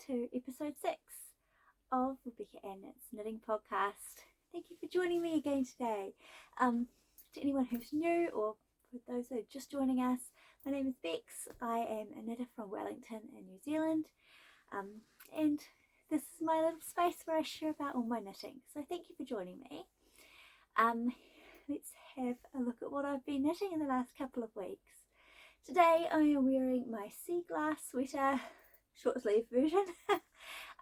to episode 6 of Rebecca and Its Knitting Podcast. Thank you for joining me again today. To anyone who's new or for those who are just joining us, my name is Bex. I am a knitter from Wellington in New Zealand, and this is my little space where I share about all my knitting. So thank you for joining me. Let's have a look at what I've been knitting in the last couple of weeks. Today I am wearing my sea glass sweater, short sleeve version.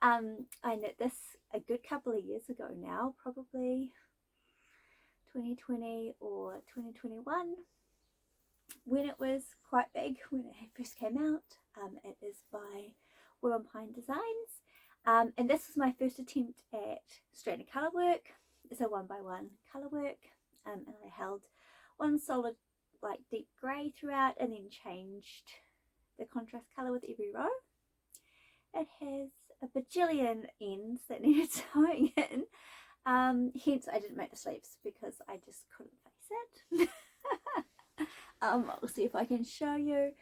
I knit this a good couple of years ago now, probably 2020 or 2021, when it was quite big, when it first came out. It is by Wool and Pine Designs, and this was my first attempt at stranded colour work. It's a 1x1 colour work, and I held one solid like deep grey throughout and then changed the contrast colour with every row. It has a bajillion ends that needed sewing in, hence I didn't make the sleeves because I just couldn't face it. I'll see if I can show you.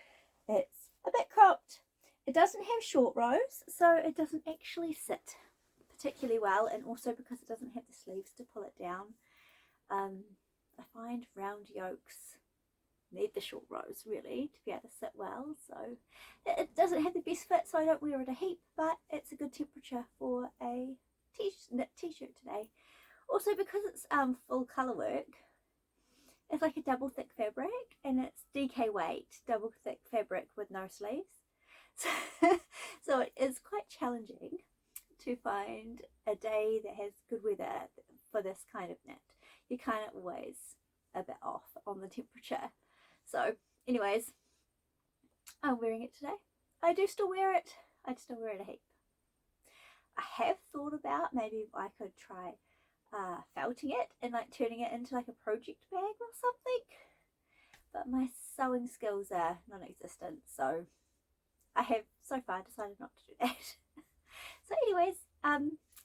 It's a bit cropped. It doesn't have short rows, so it doesn't actually sit particularly well, and also because it doesn't have the sleeves to pull it down. I find round yokes need the short rows really to be able to sit well, so it doesn't have the best fit, so I don't wear it a heap, but it's a good temperature for a knit t-shirt today. Also because it's full colour work, it's like a double thick fabric, and it's DK weight double thick fabric with no sleeves, so it is quite challenging to find a day that has good weather for this kind of knit. You're kind of always a bit off on the temperature. So anyways, I'm wearing it today. I do still wear it. I just don't wear it a heap. I have thought about maybe if I could try felting it and like turning it into like a project bag or something, but my sewing skills are non-existent, so I have so far decided not to do that. So anyways,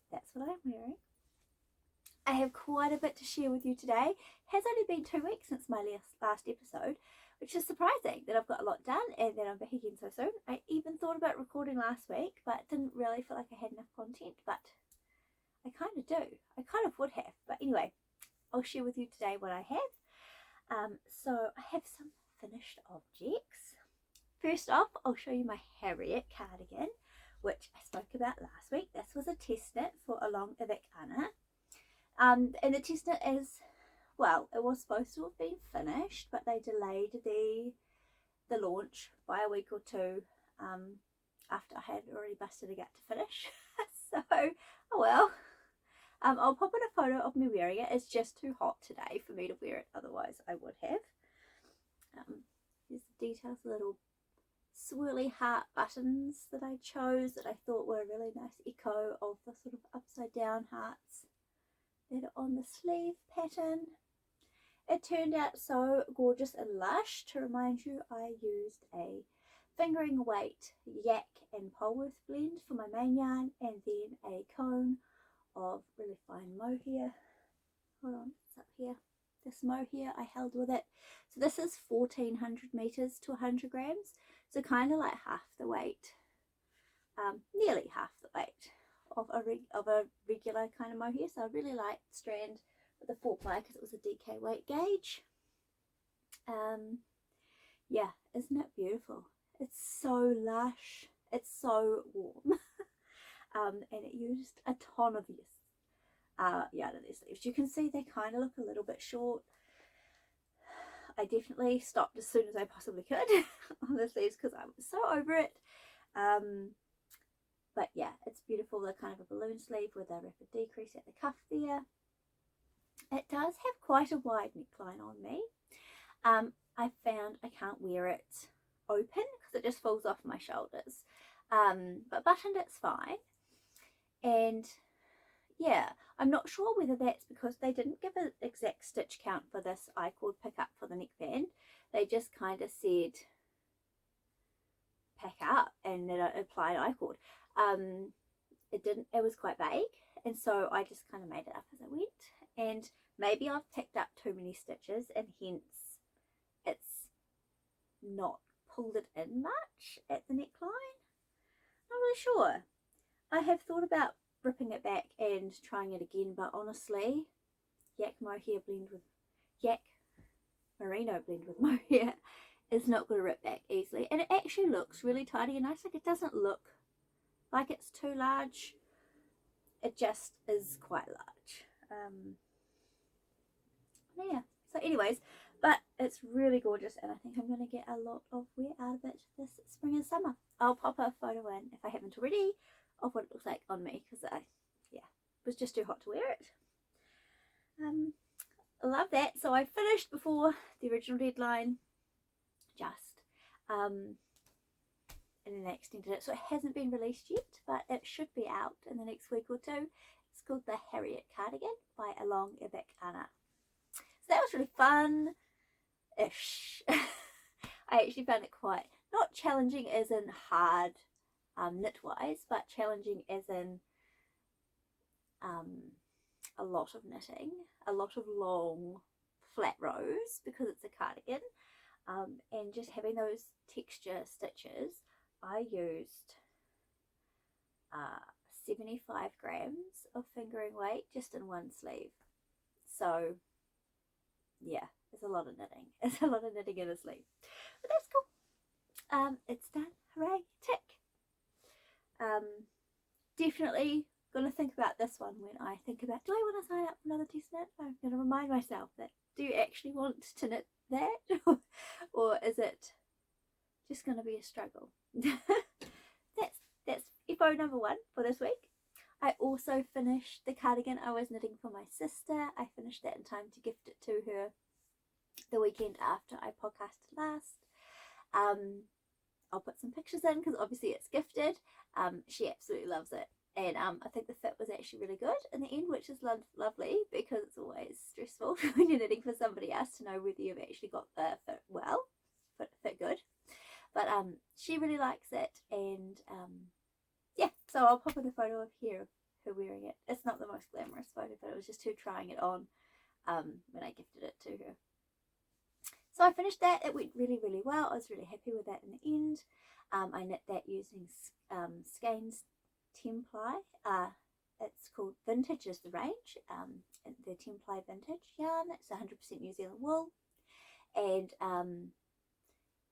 that's what I'm wearing. I have quite a bit to share with you today. It has only been 2 weeks since my last episode, which is surprising that I've got a lot done and that I'm back again so soon. I even thought about recording last week, but didn't really feel like I had enough content, but I kind of do. I kind of would have, but anyway, I'll share with you today what I have. So I have some finished objects. First off, I'll show you my Harriet cardigan, which I spoke about last week. This was a test knit for a long Avec. And the test knit is, well, it was supposed to have been finished, but they delayed the launch by a week or two after I had already busted a gut to finish. So, oh well. I'll pop in a photo of me wearing it. It's just too hot today for me to wear it, otherwise I would have. Here's the details, the little swirly heart buttons that I chose that I thought were a really nice echo of the sort of upside down hearts that are on the sleeve pattern. It turned out so gorgeous and lush. To remind you, I used a fingering weight yak and Polworth blend for my main yarn, and then a cone of really fine mohair. Hold on, it's up here. This mohair I held with it. So this is 1400 meters to 100 grams, so kind of like half the weight, nearly half the weight of a regular kind of mohair. So I really liked strand with a 4-ply because it was a DK weight gauge. Yeah, isn't it beautiful? It's so lush, it's so warm. And it used a ton of yarn in these sleeves. You can see they kind of look a little bit short. I definitely stopped as soon as I possibly could on the sleeves because I was so over it. But yeah, it's beautiful. They're kind of a balloon sleeve with a rapid decrease at the cuff there. It does have quite a wide neckline on me. I found I can't wear it open because it just falls off my shoulders. But buttoned it's fine. And yeah, I'm not sure whether that's because they didn't give an exact stitch count for this I-cord pickup for the neckband. They just kind of said pack up and then applied I-cord. It was quite vague, and so I just kind of made it up as I went, and maybe I've picked up too many stitches and hence it's not pulled it in much at the neckline. Not really sure. I have thought about ripping it back and trying it again, but honestly, yak mohair yak merino blend with mohair is not going to rip back easily, and it actually looks really tidy and nice. Like, it doesn't look like it's too large, it just is quite large. Yeah, so anyways, but it's really gorgeous, and I think I'm going to get a lot of wear out of it this spring and summer. I'll pop a photo in, if I haven't already, of what it looks like on me, because it was just too hot to wear it. I love that. So I finished before the original deadline, just and then I extended it, so it hasn't been released yet, but it should be out in the next week or two. It's called the Harriet Cardigan by Along Avec. So that was really fun-ish. I actually found it quite, not challenging as in hard knit-wise, but challenging as in a lot of knitting, a lot of long flat rows, because it's a cardigan, and just having those texture stitches. I used 75 grams of fingering weight just in one sleeve. So yeah, it's a lot of knitting. It's a lot of knitting in a sleeve, but that's cool. It's done. Hooray, tick. Definitely gonna think about this one when I think about, do I want to sign up for another Testknit? I'm gonna remind myself that, do you actually want to knit that or is it just gonna be a struggle? that's FO number 1 for this week. I also finished the cardigan I was knitting for my sister. I finished that in time to gift it to her the weekend after I podcasted last. I'll put some pictures in because obviously it's gifted. She absolutely loves it, and I think the fit was actually really good in the end, which is lovely, because it's always stressful when you're knitting for somebody else to know whether you've actually got the fit good. But she really likes it, and yeah, so I'll pop in a photo of her wearing it. It's not the most glamorous photo, but it was just her trying it on when I gifted it to her. So I finished that. It went really, really well. I was really happy with that in the end. I knit that using Skeins 10 ply. It's called Vintage is the range. The 10 ply vintage yarn. It's 100% New Zealand wool. And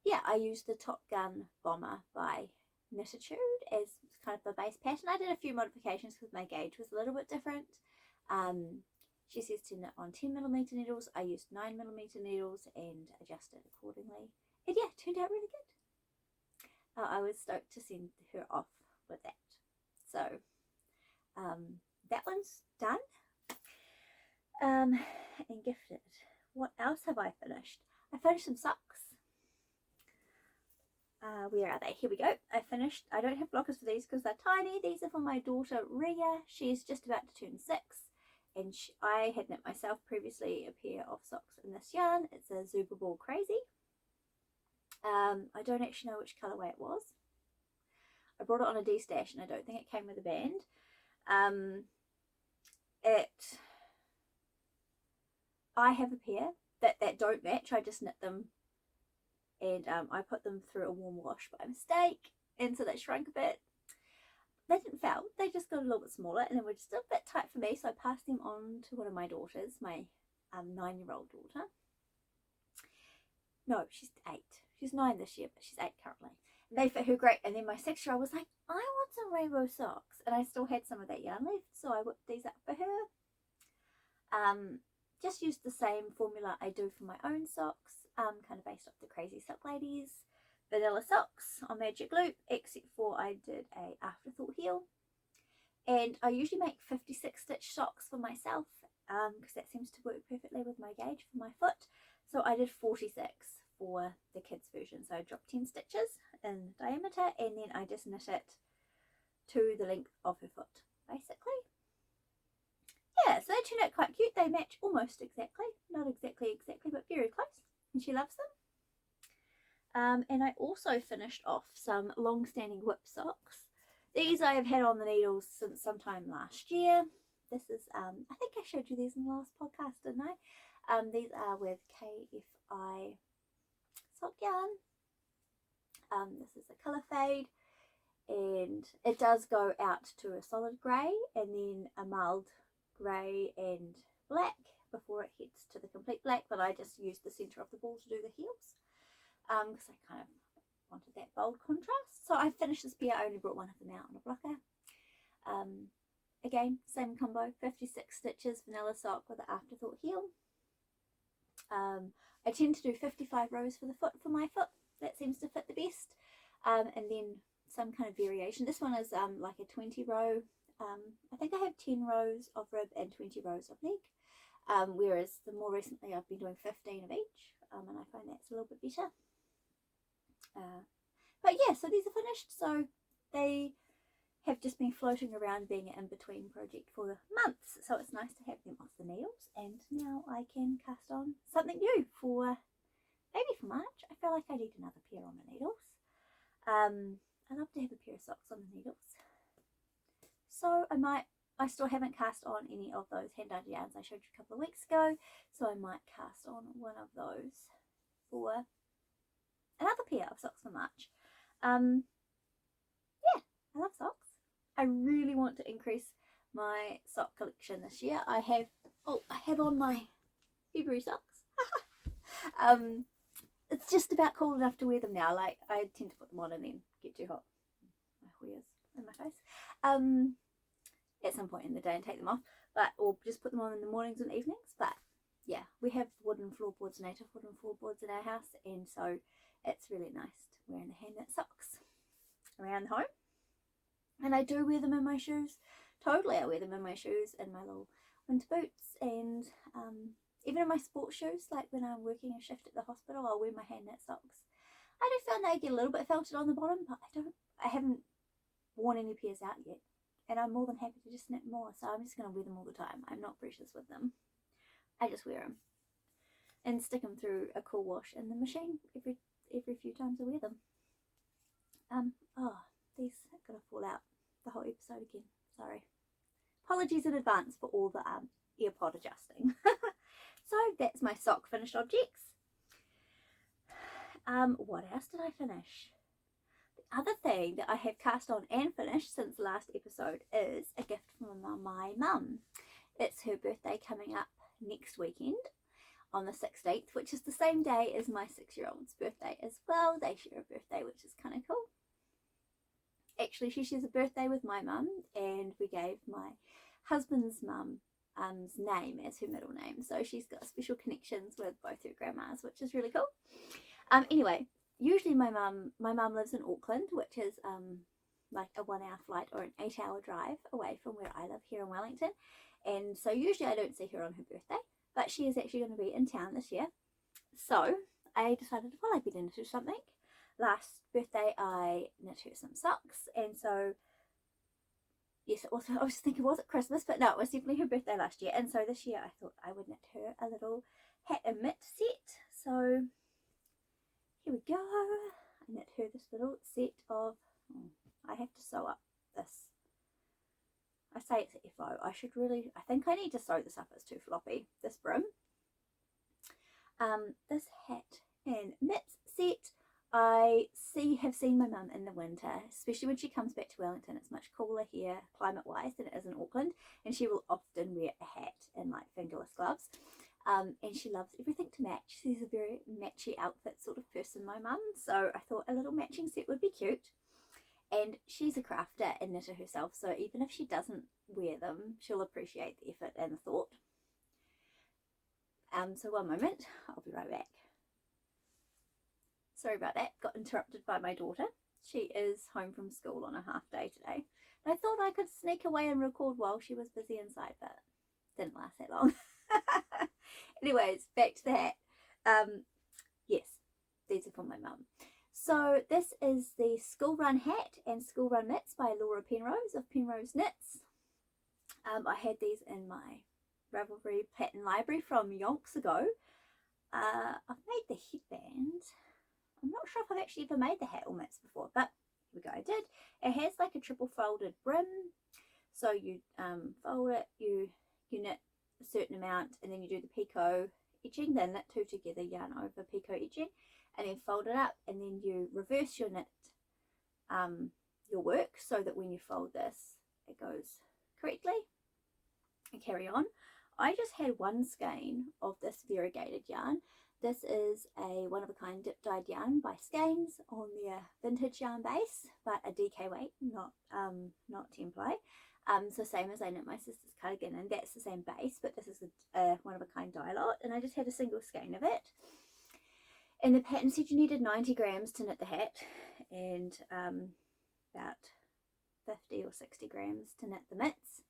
yeah, I used the Top Gun Bomber by Knitatude as kind of the base pattern. I did a few modifications because my gauge was a little bit different. She says to knit on 10mm needles. I used 9mm needles and adjusted accordingly. And yeah, it turned out really good. I was stoked to send her off with that. So that one's done and gifted. What else have I finished? I finished some socks. Where are they? Here we go. I don't have blockers for these because they're tiny. These are for my daughter Rhea. She's just about to turn 6. And I had knit myself previously a pair of socks in this yarn. It's a Zauberball Crazy. I don't actually know which colourway it was. I brought it on a D-stash and I don't think it came with a band. I have a pair that don't match. I just knit them, and I put them through a warm wash by mistake, and so they shrunk a bit. They didn't fail, they just got a little bit smaller, and they were just a bit tight for me, so I passed them on to one of my daughters, my 9-year-old daughter. No, she's 8. She's 9 this year, but she's 8 currently. And they fit her great, and then my 6-year-old was like, I want some rainbow socks, and I still had some of that yarn left, so I whipped these up for her. Just used the same formula I do for my own socks, kind of based off the Crazy Sock Ladies vanilla socks on Magic Loop, except for I did a afterthought heel. And I usually make 56 stitch socks for myself, because that seems to work perfectly with my gauge for my foot. So I did 46 for the kids version. So I dropped 10 stitches in diameter, and then I just knit it to the length of her foot, basically. Yeah, so they turned out quite cute. They match almost exactly, not exactly, but very close, and she loves them. And I also finished off some long-standing whip socks. These I have had on the needles since sometime last year. This is, I think I showed you these in the last podcast, didn't I? These are with KFI sock yarn. This is a colour fade, and it does go out to a solid grey and then a mild grey and black before it heads to the complete black, but I just used the centre of the ball to do the heels because I kind of wanted that bold contrast. So I finished this pair. I only brought one of them out on a blocker. Again, same combo, 56 stitches, vanilla sock with an afterthought heel. I tend to do 55 rows for the foot for my foot. That seems to fit the best. And then some kind of variation. This one is like a 20 row. I think I have 10 rows of rib and 20 rows of leg. Whereas the more recently I've been doing 15 of each. And I find that's a little bit better. But yeah, so these are finished. So they have just been floating around being an in-between project for months, so it's nice to have them off the needles, and now I can cast on something new for maybe for March. I feel like I need another pair on the needles. I'd love to have a pair of socks on the needles, so I still haven't cast on any of those hand-dyed yarns I showed you a couple of weeks ago, so I might cast on one of those for another pair of socks for March. Yeah, I love socks. I really want to increase my sock collection this year. I have on my February socks. It's just about cool enough to wear them now. Like, I tend to put them on and then get too hot. My hair's in my face. At some point in the day and take them off. Or just put them on in the mornings and evenings. But yeah, we have wooden floorboards, native wooden floorboards in our house, and so it's really nice wearing the hand knit socks around home. And I do wear them in my shoes. Totally, I wear them in my shoes and my little winter boots, and even in my sports shoes. Like when I'm working a shift at the hospital, I'll wear my hand knit socks. I do find they get a little bit felted on the bottom, but I haven't worn any pairs out yet, and I'm more than happy to just knit more. So I'm just going to wear them all the time. I'm not precious with them. I just wear them and stick them through a cool wash in the machine every few times I wear them. These are going to fall out the whole episode again. Sorry. Apologies in advance for all the earpod adjusting. So that's my sock finished objects. What else did I finish? The other thing that I have cast on and finished since the last episode is a gift from my mum. It's her birthday coming up next weekend on the 16th, which is the same day as my 6-year-old's birthday as well. They share a birthday, which is kind of cool. Actually, she shares a birthday with my mum, and we gave my husband's mum's name as her middle name, so she's got special connections with both her grandmas, which is really cool. Anyway, usually my mum lives in Auckland, which is like a 1-hour flight or an 8-hour drive away from where I live here in Wellington, and so usually I don't see her on her birthday, but she is actually going to be in town this year, so I decided, well, I'd better do something. Last birthday I knit her some socks, and so yes, also I was thinking, was it Christmas? But no, it was definitely her birthday last year, and so this year I thought I would knit her a little hat and mitt set. So here we go. I knit her this little set of, I have to sew up this. I say it's a FO. I think I need to sew this up. It's too floppy, this brim. This hat and mitt set, I have seen my mum in the winter, especially when she comes back to Wellington. It's much cooler here climate wise than it is in Auckland, and she will often wear a hat and like fingerless gloves, and she loves everything to match. She's a very matchy outfit sort of person, my mum, so I thought a little matching set would be cute. And she's a crafter and knitter herself, so even if she doesn't wear them, she'll appreciate the effort and the thought. So one moment, I'll be right back. Sorry about that, got interrupted by my daughter. She is home from school on a half day today. And I thought I could sneak away and record while she was busy inside, but didn't last that long. Anyways, back to the hat. Yes, these are for my mum. So this is the school run hat and school run mitts by Laura Penrose of Penrose Knits. I had these in my Revirea pattern library from yonks ago. I've made the headband. I'm not sure if I've actually ever made the hat or mitts before, but here we go, I did. It has like a triple folded brim, so you fold it, you knit a certain amount, and then you do the picot edging, then knit two together, yarn over picot edging, and then fold it up, and then you reverse your knit your work so that when you fold this it goes correctly and carry on. I just had one skein of this variegated yarn. This is a one-of-a-kind dip dyed yarn by Skeins on their vintage yarn base, but a DK weight, not template. So same as I knit my sister's cardigan, and that's the same base, but this is a one-of-a-kind dye lot, and I just had a single skein of it. And the pattern said you needed 90 grams to knit the hat, and about 50 or 60 grams to knit the mitts.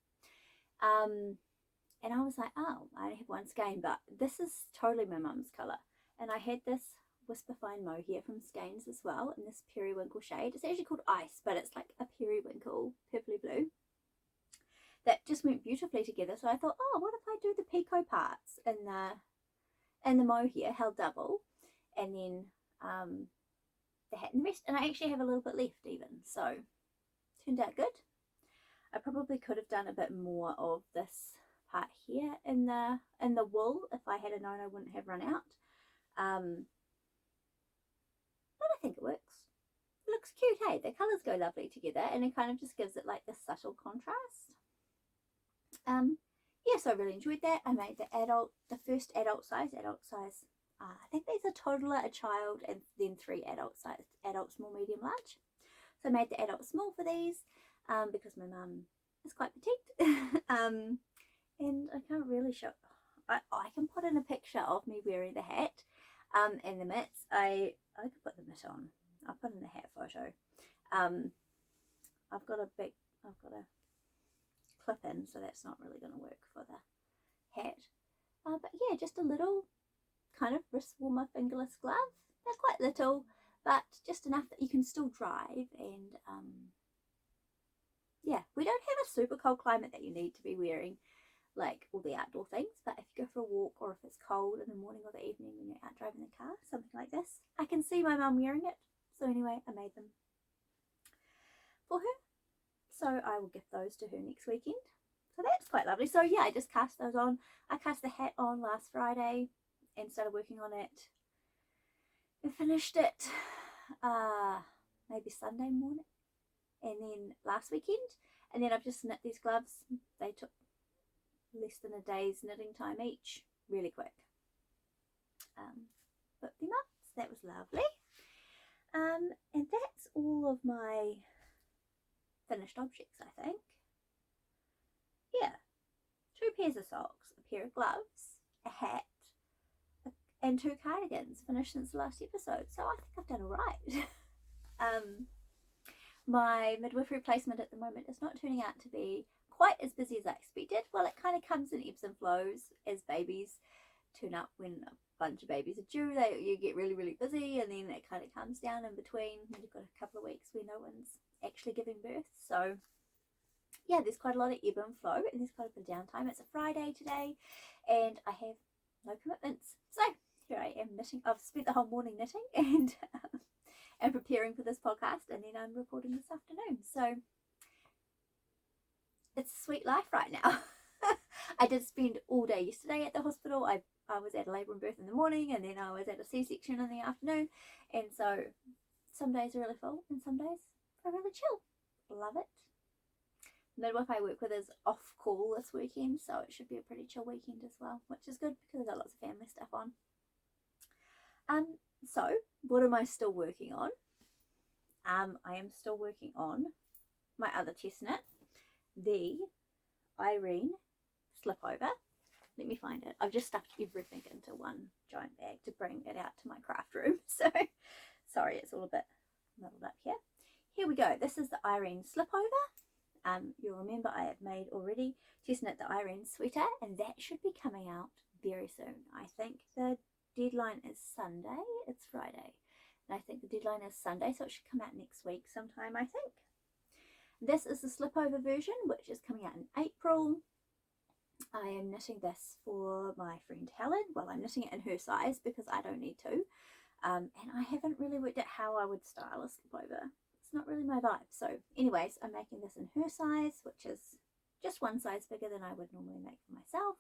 And I was like, oh, I only have one skein, but this is totally my mum's colour. And I had this Whisper Fine Mohair from Skeins as well, in this periwinkle shade. It's actually called Ice, but it's like a periwinkle, purpley blue. That just went beautifully together. So I thought, oh, what if I do the picot parts in the mohair, held double, and then the hat and the rest. And I actually have a little bit left even, so turned out good. I probably could have done a bit more of this part here in the wool. If I had known, I wouldn't have run out, but I think it works. It looks cute, hey? The colours go lovely together, and it kind of just gives it like this subtle contrast. Yeah, so I really enjoyed that. I made the first adult size. I think these are toddler, a child, and then 3 adult size, adult, small, medium, large. So I made the adult small for these because my mum is quite petite. And I can't really show, I can put in a picture of me wearing the hat and the mitts. I could put the mitt on. I'll put in the hat photo. I've got a clip in, so that's not really going to work for the hat. But yeah, just a little kind of wrist warmer fingerless glove. They're quite little, but just enough that you can still drive. And yeah, we don't have a super cold climate that you need to be wearing like all the outdoor things, but if you go for a walk, or if it's cold in the morning or the evening when you're out driving the car, something like this. I can see my mum wearing it, so anyway, I made them for her, so I will gift those to her next weekend. So that's quite lovely. So yeah, I just cast those on. I cast the hat on last Friday and started working on it and finished it maybe Sunday morning, and then last weekend, and then I've just knit these gloves. They took less than a day's knitting time each, really quick. Put them up, so that was lovely. And that's all of my finished objects, I think. Yeah, 2 pairs of socks, a pair of gloves, a hat, and 2 cardigans finished since the last episode, so I think I've done all right. My midwifery placement at the moment is not turning out to be quite as busy as I expected. Well, it kind of comes in ebbs and flows as babies turn up. When a bunch of babies are due, you get really, really busy, and then it kind of comes down in between, and you've got a couple of weeks where no one's actually giving birth. So yeah, there's quite a lot of ebb and flow, and there's quite a bit of downtime. It's a Friday today, and I have no commitments. So here I am knitting. I've spent the whole morning knitting and preparing for this podcast, and then I'm recording this afternoon. So it's a sweet life right now. I did spend all day yesterday at the hospital. I was at a labour and birth in the morning, and then I was at a C-section in the afternoon, and so some days are really full and some days are really chill. Love it. Midwife I work with is off call this weekend, so it should be a pretty chill weekend as well, which is good because I've got lots of family stuff on. So what am I still working on? I am still working on my other Testknit, the Irene Slipover. Let me find it. I've just stuffed everything into one giant bag to bring it out to my craft room. So sorry, it's all a bit muddled up here. Here we go. This is the Irene Slipover. You'll remember I have made already Testknit the Irene sweater, and that should be coming out very soon. I think the deadline is Sunday. It's Friday, and I think the deadline is Sunday, so it should come out next week sometime, I think. This is the Slipover version, which is coming out in April. I am knitting this for my friend Helen. Well, I'm knitting it in her size because I don't need to. And I haven't really worked out how I would style a Slipover. It's not really my vibe. So anyways, I'm making this in her size, which is just one size bigger than I would normally make for myself.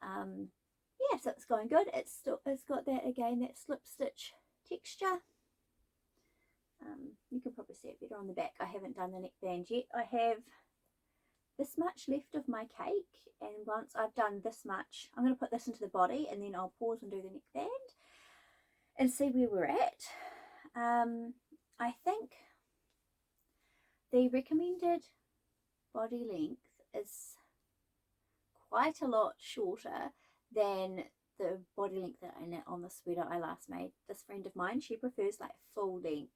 Yeah, so it's going good. It's got that, again, that slip stitch texture. You can probably see it better on the back. I haven't done the neckband yet. I have this much left of my cake, and once I've done this much, I'm going to put this into the body, and then I'll pause and do the neckband and see where we're at. I think the recommended body length is quite a lot shorter than the body length that I knit on the sweater I last made. This friend of mine, she prefers like full length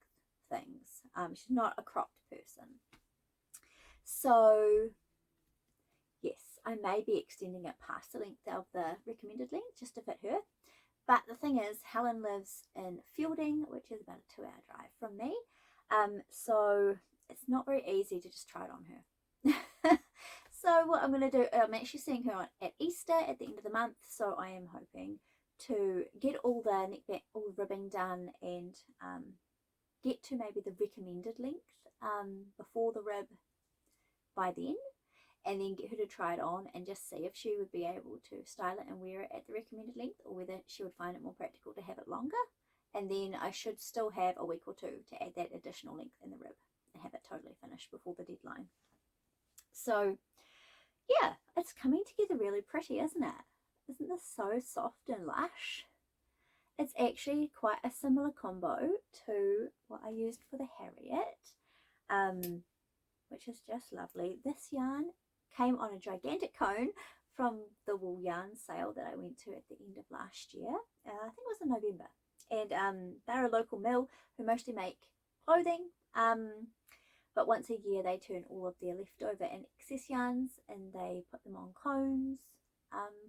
things. She's not a cropped person. So yes, I may be extending it past the length of the recommended length just to fit her. But the thing is, Helen lives in Fielding, which is about a 2-hour drive from me. So it's not very easy to just try it on her. So what I'm going to do, I'm actually seeing her at Easter at the end of the month. So I am hoping to get all the neckband, all the ribbing done, and get to maybe the recommended length before the rib by then, and then get her to try it on and just see if she would be able to style it and wear it at the recommended length, or whether she would find it more practical to have it longer. And then I should still have a week or two to add that additional length in the rib and have it totally finished before the deadline. So yeah, it's coming together really pretty, isn't it? Isn't this so soft and lush? It's actually quite a similar combo to what I used for the Harriet, which is just lovely. This yarn came on a gigantic cone from the wool yarn sale that I went to at the end of last year. I think it was in November. And they're a local mill who mostly make clothing. But once a year they turn all of their leftover and excess yarns and they put them on cones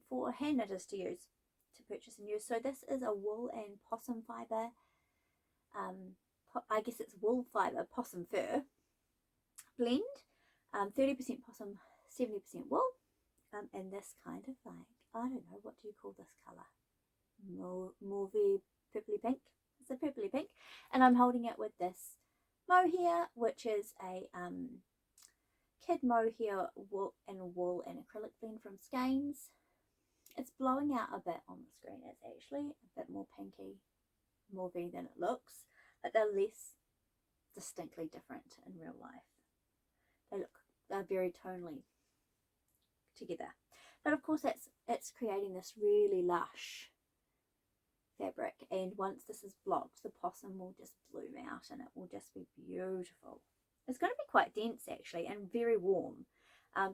for hand knitters to use, to purchase and use. So this is a wool and possum fibre, I guess it's wool fibre possum fur blend, 30% possum, 70% wool, and this kind of like, I don't know, what do you call this colour? Mauvey, purpley pink. It's a purpley pink, and I'm holding it with this mohair, which is a kid mohair wool and acrylic blend from Skeins. It's blowing out a bit on the screen. It's actually a bit more pinky mauvey than it looks, but they're less distinctly different in real life. They're very tonally together, but of course it's creating this really lush fabric, and once this is blocked, the possum will just bloom out and it will just be beautiful. It's going to be quite dense actually, and very warm,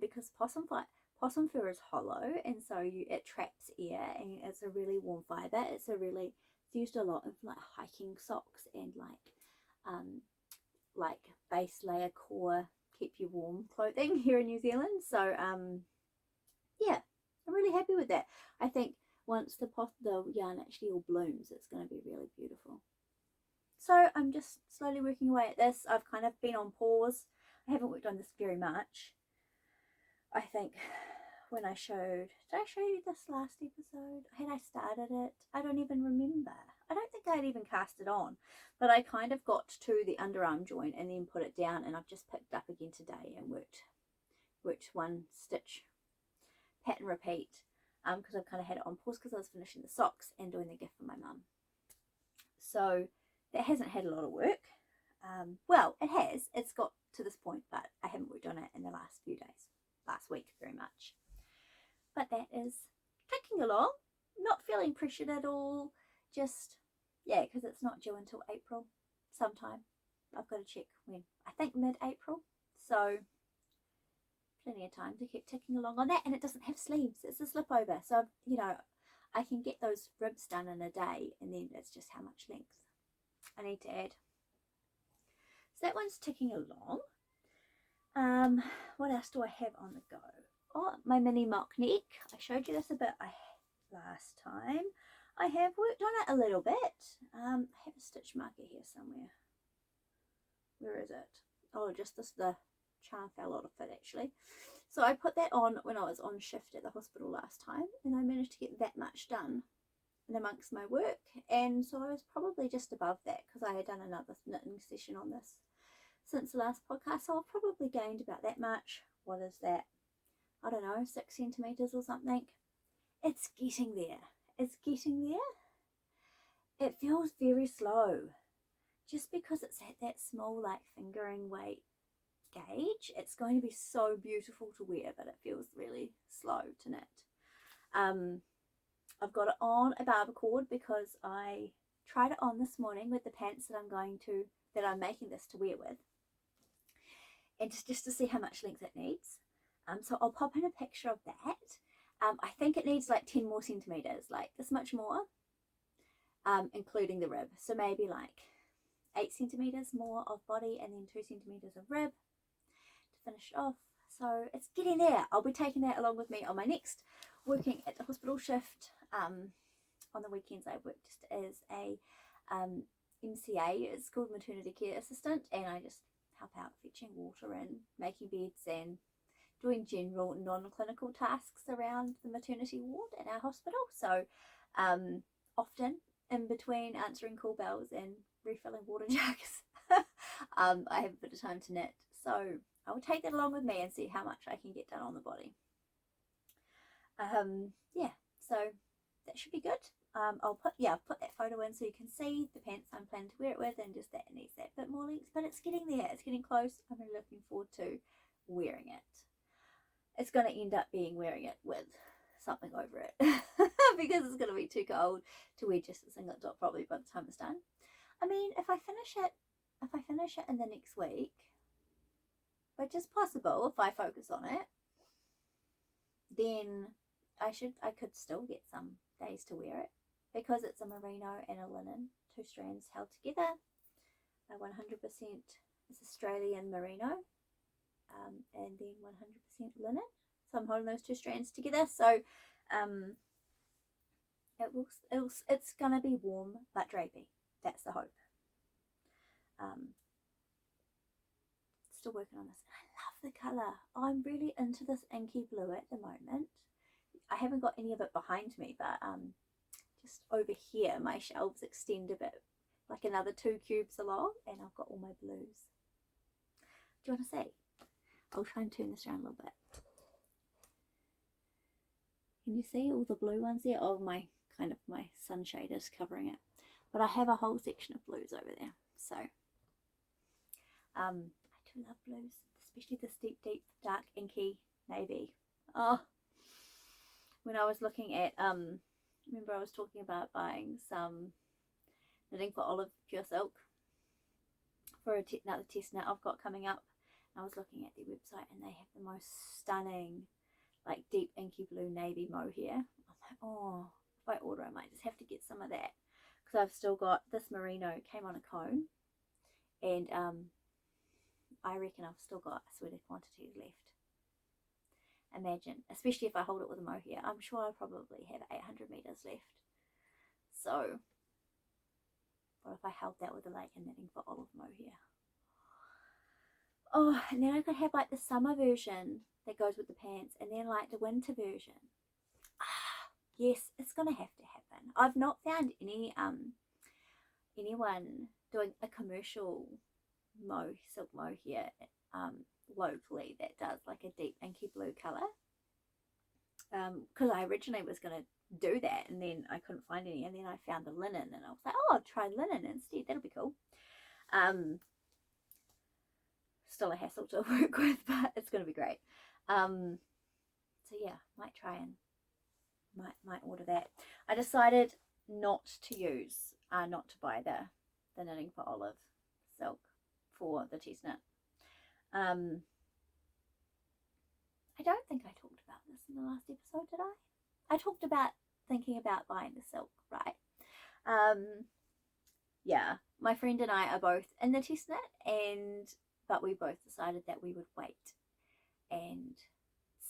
because possum fur is hollow, and so it traps air, and it's a really warm fibre. It's used a lot of like hiking socks and like base layer core keep you warm clothing here in New Zealand. So yeah, I'm really happy with that. I think once the yarn actually all blooms, it's going to be really beautiful. So I'm just slowly working away at this. I've kind of been on pause. I haven't worked on this very much. I think when I showed, did I show you this last episode? Had I started it? I don't even remember. I don't think I'd even cast it on, but I kind of got to the underarm joint and then put it down, and I've just picked it up again today and worked one stitch, pattern repeat, because I've kind of had it on pause because I was finishing the socks and doing the gift for my mum. So that hasn't had a lot of work. Well, it has. It's got to this point, but I haven't worked on it in the last few days. Last week very much. But that is ticking along. Not feeling pressured at all. Just, yeah, because it's not due until April sometime. I've got to check when. I think mid-April. So plenty of time to keep ticking along on that. And it doesn't have sleeves. It's a slipover. So, you know, I can get those ribs done in a day, and then it's just how much length I need to add. So that one's ticking along. What else do I have on the go? Oh, my mini mock neck. I showed you this a bit last time. I have worked on it a little bit. I have a stitch marker here somewhere. Where is it? Oh, just the charm fell out of it actually. So I put that on when I was on shift at the hospital last time, and I managed to get that much done in amongst my work, and so I was probably just above that because I had done another knitting session on this since the last podcast, so I've probably gained about that much. What is that? I don't know, 6 centimeters or something. It's getting there. It's getting there. It feels very slow. just because it's at that small like fingering weight gauge, it's going to be so beautiful to wear, but it feels really slow to knit. I've got it on a barber cord because I tried it on this morning with the pants that I'm making this to wear with, and just to see how much length it needs. So I'll pop in a picture of that. I think it needs like 10 more centimeters, like this much more, including the rib. So maybe like 8 centimeters more of body and then 2 centimeters of rib to finish it off. So it's getting there. I'll be taking that along with me on my next working at the hospital shift. On the weekends I work just as a MCA, it's called maternity care assistant, and I just help out fetching water and making beds and doing general non-clinical tasks around the maternity ward at our hospital. So often in between answering call bells and refilling water jugs, I have a bit of time to knit. So I will take that along with me and see how much I can get done on the body. Yeah, so that should be good. I'll put that photo in so you can see the pants I'm planning to wear it with, and just that it needs that bit more length, but it's getting there, it's getting close. I'm really looking forward to wearing it. It's going to end up being wearing it with something over it because it's going to be too cold to wear just a singlet top probably by the time it's done. I mean, if I finish it in the next week, which is possible if I focus on it, then I could still get some days to wear it, because it's a merino and a linen, 2 strands held together. 100% is Australian merino, and then 100% linen. So I'm holding those 2 strands together. So it's gonna be warm but drapey. That's the hope. Still working on this. I love the colour. I'm really into this inky blue at the moment. I haven't got any of it behind me, but just over here my shelves extend a bit, like another 2 cubes along, and I've got all my blues. Do you want to see? I'll try and turn this around a little bit. Can you see all the blue ones there? Oh, my sunshade is covering it, but I have a whole section of blues over there. So I do love blues, especially this deep dark inky navy. Oh, when I was looking at remember I was talking about buying some knitting for Olive pure silk for another test knit I've got coming up. I was looking at their website and they have the most stunning, like deep inky blue navy mohair. I'm like, oh, if I order I might just have to get some of that, because I've still got this merino came on a cone, and I reckon I've still got a sweater quantity left. Imagine, especially if I hold it with a mohair, I'm sure I'll probably have 800 meters left. So what if I held that with a knitting for Olive mohair? Oh, and then I could have like the summer version that goes with the pants, and then like the winter version. Yes, it's gonna have to happen. I've not found anyone doing a commercial silk mohair locally that does like a deep inky blue color, because I originally was going to do that, and then I couldn't find any, and then I found the linen, and I was like, oh, I'll try linen instead, that'll be cool. Still a hassle to work with, but it's going to be great. So yeah, might try and might order that. I decided not to buy the knitting for Olive silk for the Testknit. I don't think I talked about this in the last episode, did I? I talked about thinking about buying the silk, right? Yeah, my friend and I are both in the Testknit, but we both decided that we would wait and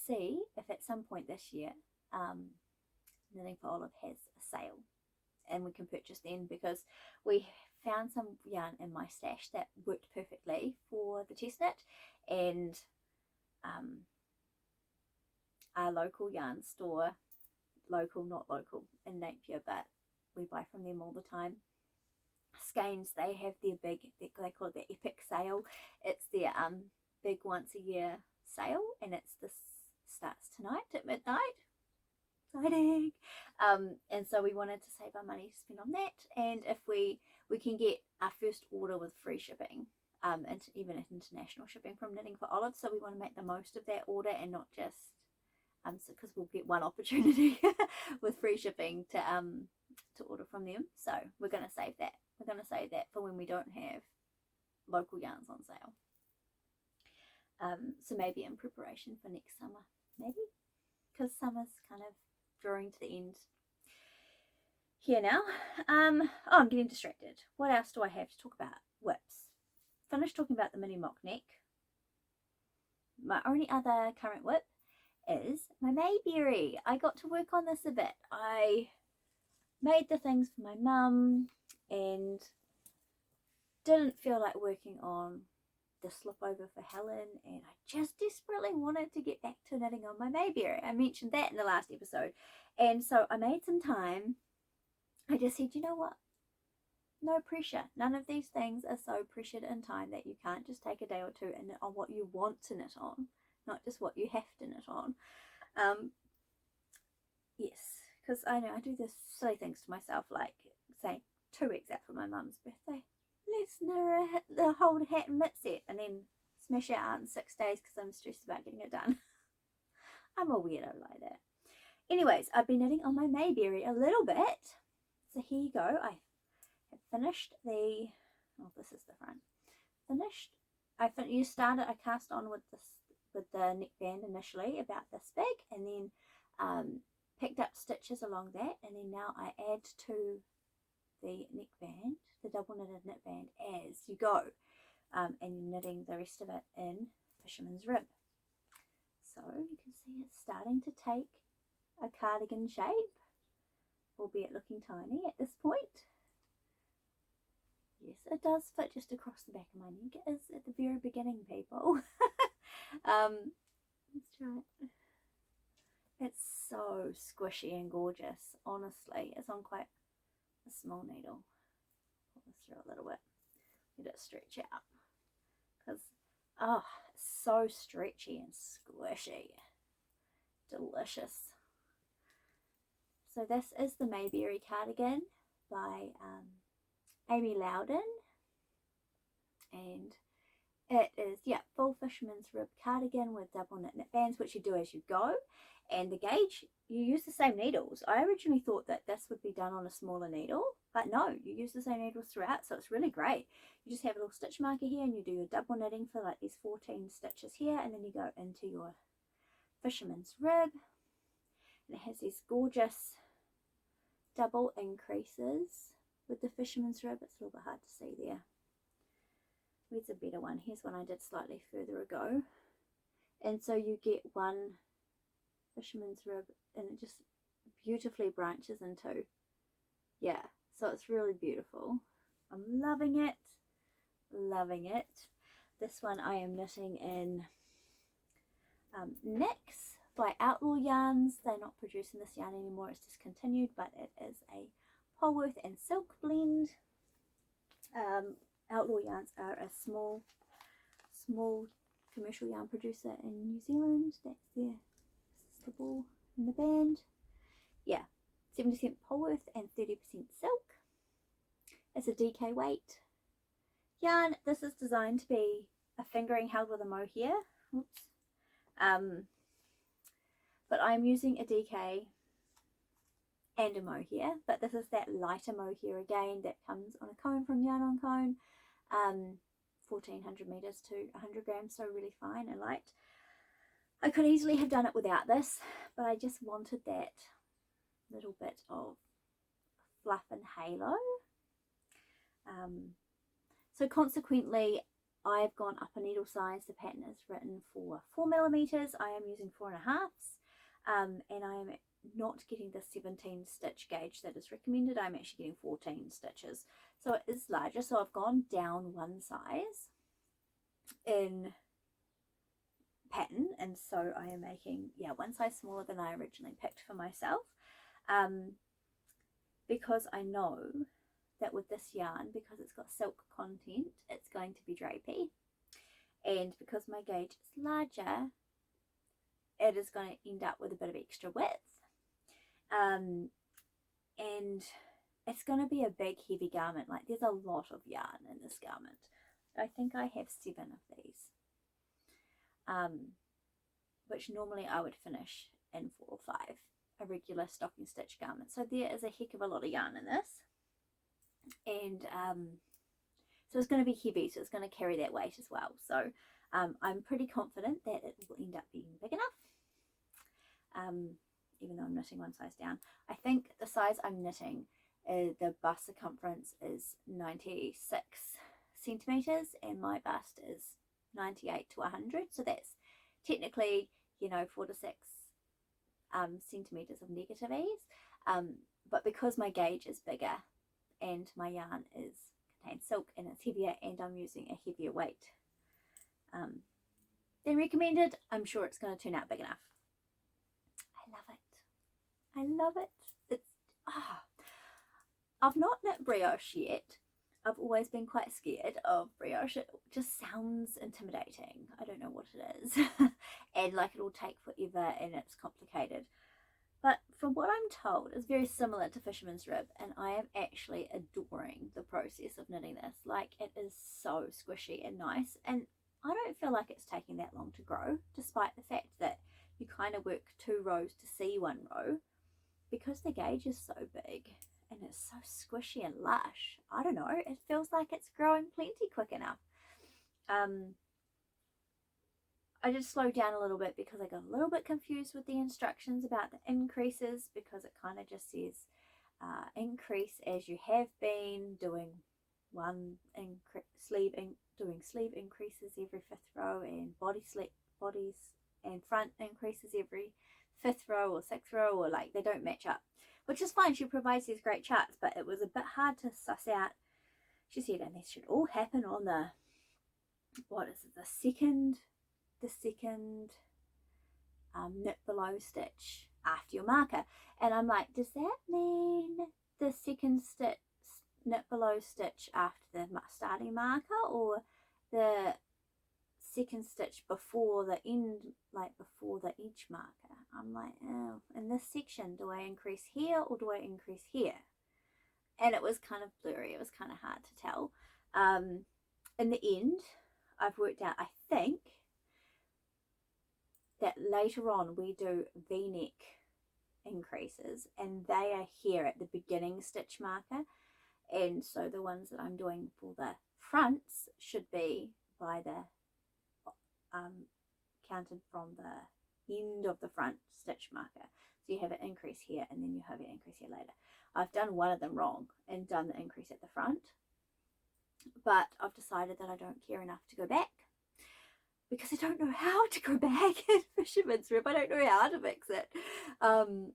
see if at some point this year Knitting for Olive has a sale and we can purchase then, because we found some yarn in my stash that worked perfectly for the Testknit, and our local yarn store, local not local in Napier, but we buy from them all the time, Skeins, they have their big, they call it the epic sale. It's their big once a year sale, and this starts tonight at midnight. exciting. And so we wanted to save our money to spend on that, and if we can get our first order with free shipping, and even international shipping from Knitting for Olives, so we want to make the most of that order and not just because we'll get one opportunity with free shipping to order from them. So we're going to save that. We're going to save that for when we don't have local yarns on sale. So maybe in preparation for next summer, maybe, because summer's kind of drawing to the end here now. Oh, I'm getting distracted. What else do I have to talk about? Whips. Finished talking about the mini mock neck. My only other current whip is my Mayberry. I got to work on this a bit. I made the things for my mum and didn't feel like working on the Slipover for Helen, and I just desperately wanted to get back to knitting on my Mayberry. I mentioned that in the last episode, and so I made some time. I just said, you know what, no pressure. None of these things are so pressured in time that you can't just take a day or two and knit on what you want to knit on, not just what you have to knit on. Yes, because I know I do this silly things to myself, like say 2 weeks after my mum's birthday, let's knit the whole hat and mitt set, and then smash it out in 6 days because I'm stressed about getting it done. I'm a weirdo like that. Anyways, I've been knitting on my Mayberry a little bit. So here you go. I have finished the, oh, this is the front. I cast on with the neckband initially about this big, and then picked up stitches along that, and then now I add to the neckband, the double knitted knitband as you go, and you're knitting the rest of it in fisherman's rib. So you can see it's starting to take a cardigan shape, albeit looking tiny at this point. Yes, it does fit just across the back of my neck. It is at the very beginning, people. Let's try it. It's so squishy and gorgeous, honestly. It's on quite a small needle. Pull this through a little bit. Let it stretch out. Because, oh, it's so stretchy and squishy. Delicious. So this is the Mayberry cardigan by Amy Loudon, and it is, yeah, full fisherman's rib cardigan with double knit bands, which you do as you go. And the gauge, you use the same needles. I originally thought that this would be done on a smaller needle, but no, you use the same needles throughout, so it's really great. You just have a little stitch marker here, and you do your double knitting for like these 14 stitches here, and then you go into your fisherman's rib, and it has these gorgeous double increases with the fisherman's rib. It's a little bit hard to see there. Where's a better one? Here's one I did slightly further ago. And so you get one fisherman's rib, and it just beautifully branches into, yeah, so it's really beautiful. I'm loving it, loving it. This one I am knitting in Nyx by Outlaw Yarns. They're not producing this yarn anymore, it's discontinued, but it is a Polworth and silk blend. Outlaw Yarns are a small commercial yarn producer in New Zealand. That's their ball in the band. Yeah, 70% Polworth and 30% silk. It's a DK weight yarn. This is designed to be a fingering held with a mohair. Oops. But I'm using a DK and a mohair, but this is that lighter mohair again that comes on a cone from Yarn on Cone, 1400 meters to 100 grams, so really fine and light. I could easily have done it without this, but I just wanted that little bit of fluff and halo. So consequently, I've gone up a needle size. The pattern is written for 4mm. I am using 4.5s, and I am not getting the 17 stitch gauge that is recommended. I'm actually getting 14 stitches, so it is larger. So I've gone down one size in pattern, and so I am making, yeah, one size smaller than I originally picked for myself, because I know that with this yarn, because it's got silk content, it's going to be drapey, and because my gauge is larger, it is going to end up with a bit of extra width. and it's going to be a big heavy garment. Like there's a lot of yarn in this garment. I think I have 7 of these, which normally I would finish in 4 or 5, a regular stocking stitch garment. So there is a heck of a lot of yarn in this, and so it's going to be heavy, so it's going to carry that weight as well. So I'm pretty confident that it will end up being big enough, even though I'm knitting one size down. I think the size I'm knitting, the bust circumference is 96 centimeters and my bust is 98 to 100, so that's technically, you know, 4 to 6 centimeters of negative ease, but because my gauge is bigger and my yarn contains silk and it's heavier and I'm using a heavier weight than recommended, I'm sure it's going to turn out big enough. I love it. I love it. It's I've not knit brioche yet. I've always been quite scared of brioche. It just sounds intimidating. I don't know what it is. And like it'll take forever and it's complicated. But from what I'm told, it's very similar to Fisherman's Rib, and I am actually adoring the process of knitting this. Like it is so squishy and nice, and I don't feel like it's taking that long to grow, despite the fact that you kind of work 2 rows to see 1 row, because the gauge is so big. And it's so squishy and lush. I don't know, it feels like it's growing plenty quick enough. I just slowed down a little bit because I got a little bit confused with the instructions about the increases, because it kind of just says increase as you have been doing sleeve increases every 5th row, and bodies and front increases every 5th row or 6th row, or like they don't match up. Which is fine, she provides these great charts, but it was a bit hard to suss out. She said, and this should all happen on the, what is it, the second knit below stitch after your marker. And I'm like, does that mean the second stitch knit below stitch after the starting marker, or the second stitch before the end, like before the edge marker? I'm like, oh, in this section, do I increase here or do I increase here? And it was kind of blurry. It was kind of hard to tell. In the end, I've worked out, I think, that later on we do V-neck increases, and they are here at the beginning stitch marker. And so the ones that I'm doing for the fronts should be by the counted from the end of the front stitch marker. So you have an increase here and then you have an increase here later. I've done one of them wrong and done the increase at the front, but I've decided that I don't care enough to go back, because I don't know how to go back in Fisherman's Rib. I don't know how to fix it. And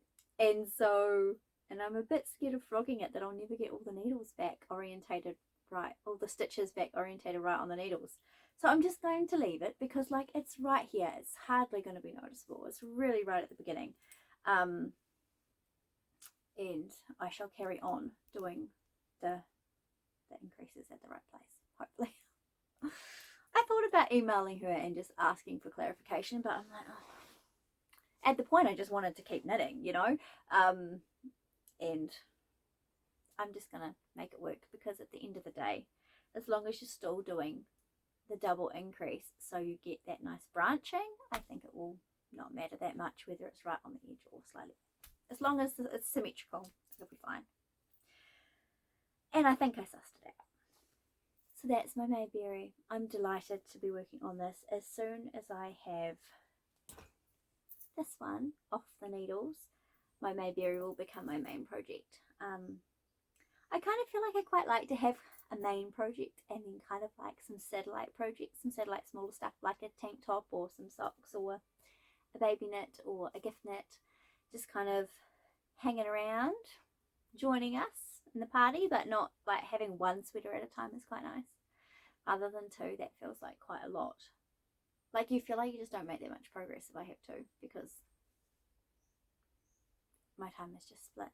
I'm a bit scared of frogging it, that I'll never get all the needles back orientated right, all the stitches back orientated right on the needles. So I'm just going to leave it, because like it's right here. It's hardly going to be noticeable. It's really right at the beginning. And I shall carry on doing the increases at the right place, hopefully. I thought about emailing her and just asking for clarification, but I'm like, oh. At the point I just wanted to keep knitting, you know, and I'm just gonna make it work, because at the end of the day, as long as you're still doing the double increase so you get that nice branching, I think it will not matter that much whether it's right on the edge or slightly. As long as it's symmetrical, it'll be fine. And I think I sussed it out. So that's my Mayberry. I'm delighted to be working on this. As soon as I have this one off the needles, my Mayberry will become my main project. I kind of feel like I quite like to have a main project and then kind of like some satellite projects, some satellite smaller stuff like a tank top or some socks or a baby knit or a gift knit, just kind of hanging around, joining us in the party, but not like having one sweater at a time is quite nice. Other than 2, that feels like quite a lot. Like you feel like you just don't make that much progress if I have 2, because my time is just split.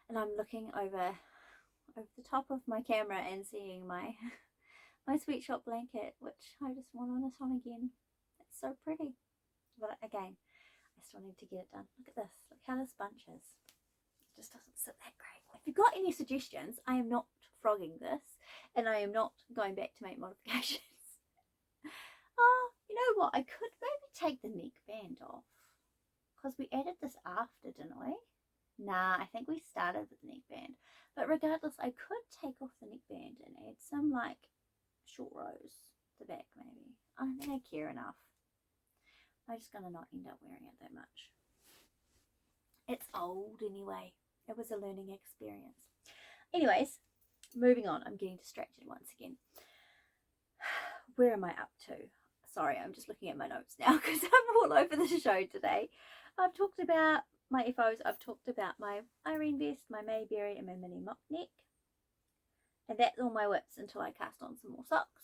And I'm looking over the top of my camera and seeing my sweatshop blanket, which I just want to knit on again. It's so pretty. But again, I still need to get it done. Look at this. Look how this bunch is. It just doesn't sit that great. If you've got any suggestions, I am not frogging this, and I am not going back to make modifications. Oh, you know what? I could maybe take the neckband off, because we added this after, didn't we? Nah, I think we started with the neckband. But regardless, I could take off the neckband and add some like short rows at the back maybe. I don't think I care enough. I'm just gonna not end up wearing it that much. It's old anyway. It was a learning experience. Anyways, moving on. I'm getting distracted once again. Where am I up to? Sorry, I'm just looking at my notes now because I'm all over the show today. I've talked about my FOs, I've talked about my Irene vest, my Mayberry and my mini mock neck. And that's all my whips until I cast on some more socks.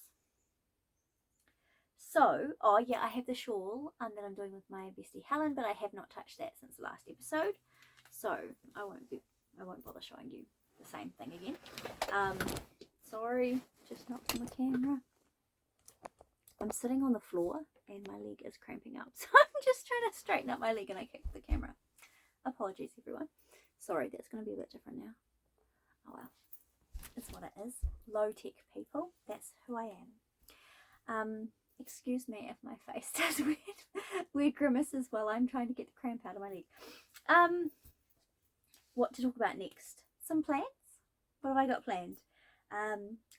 So, oh yeah, I have the shawl that I'm doing with my bestie Helen, but I have not touched that since the last episode. So I won't bother showing you the same thing again. Sorry, just knocked on the camera. I'm sitting on the floor and my leg is cramping up, so I'm just trying to straighten up my leg and I kicked the camera. Apologies everyone. Sorry, that's going to be a bit different now. Oh well, it's what it is. Low tech people, that's who I am. Excuse me if my face does weird grimaces while I'm trying to get the cramp out of my leg. What to talk about next? Some plans? What have I got planned?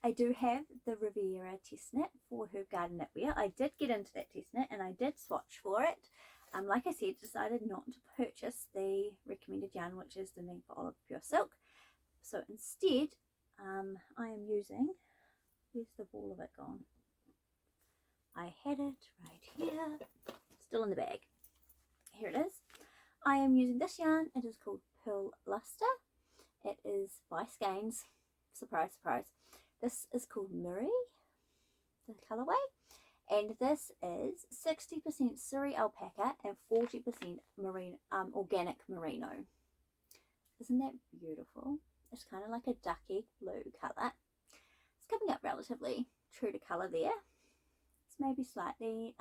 I do have the Revirea Testknit for Herbgarden Knitwear. I did get into that Testknit and I did swatch for it. Like I said, decided not to purchase the recommended yarn, which is the Nympho Olive Pure Silk. So instead, I am using, where's the ball of it gone? I had it right here, still in the bag. Here it is. I am using this yarn. It is called Pearl Luster. It is by Skeins. Surprise, surprise. This is called Mirage, the colourway. And this is 60% Surrey alpaca and 40% marine, organic merino. Isn't that beautiful? It's kind of like a ducky blue colour. It's coming up relatively true to colour there. It's maybe slightly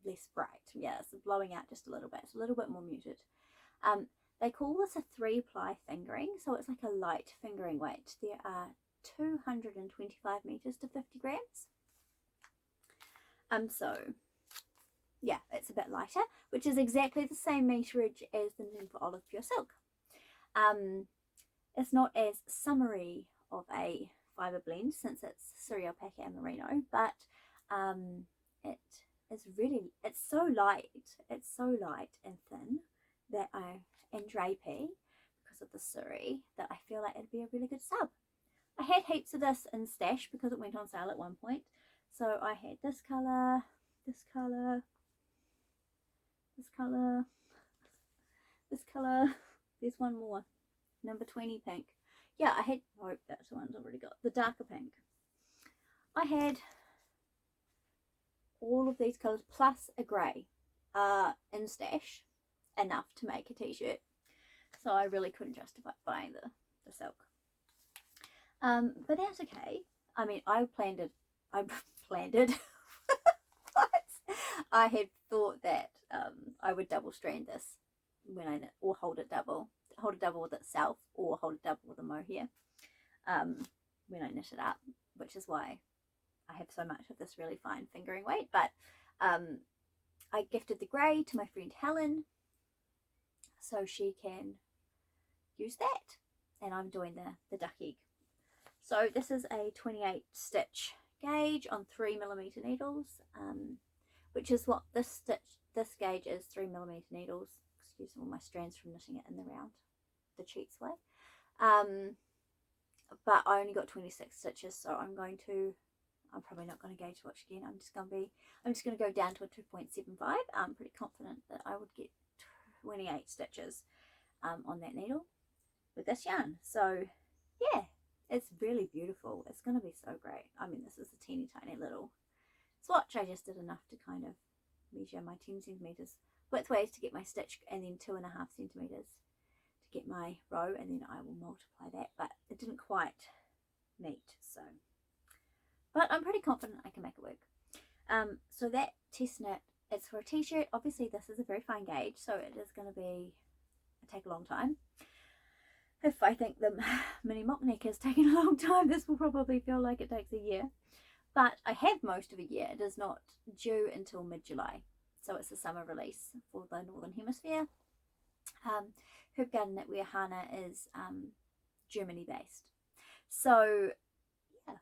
less bright. Yeah, it's blowing out just a little bit. It's a little bit more muted. They call this a 3-ply fingering, so it's like a light fingering weight. There are 225 meters to 50 grams. So yeah, it's a bit lighter, which is exactly the same meterage as the Nympho Olive Pure Silk. It's not as summery of a fibre blend since it's Surrey alpaca and merino, but it is really, it's so light and thin that and drapey because of the Surrey, that I feel like it'd be a really good sub. I had heaps of this in stash because it went on sale at one point. So I had this colour, this colour, this colour, this colour, there's one more, number 20 pink. Yeah, I had, I hope that's the one I've already got, the darker pink. I had all of these colours plus a grey in stash, enough to make a t-shirt. So I really couldn't justify buying the silk. But that's okay. I mean, I planned it. I had thought that I would double strand this when I knit, or hold it double with itself, or hold it double with a mohair when I knit it up, which is why I have so much of this really fine fingering weight. But I gifted the grey to my friend Helen so she can use that, and I'm doing the duck egg. So this is a 28 stitch gauge on 3mm needles, which is what this gauge is, 3mm needles. Excuse all my strands from knitting it in the round, the cheats way. But I only got 26 stitches, so I'm probably not going to gauge watch again. I'm just going to go down to a 2.75. I'm pretty confident that I would get 28 stitches on that needle with this yarn. So yeah, it's really beautiful. It's going to be so great. I mean, this is a teeny tiny little swatch. I just did enough to kind of measure my 10 centimeters widthways to get my stitch, and then 2.5 centimeters to get my row, and then I will multiply that, but it didn't quite meet. So, but I'm pretty confident I can make it work. So that Testknit It's for a t-shirt. Obviously this is a very fine gauge, so it is going to take a long time. If I think the mini mock neck is taking a long time, this will probably feel like it takes a year. But I have most of a year. It is not due until mid-July, so it's a summer release for the Northern Hemisphere. Herbgarden Knitwear Hana is Germany based, so yeah.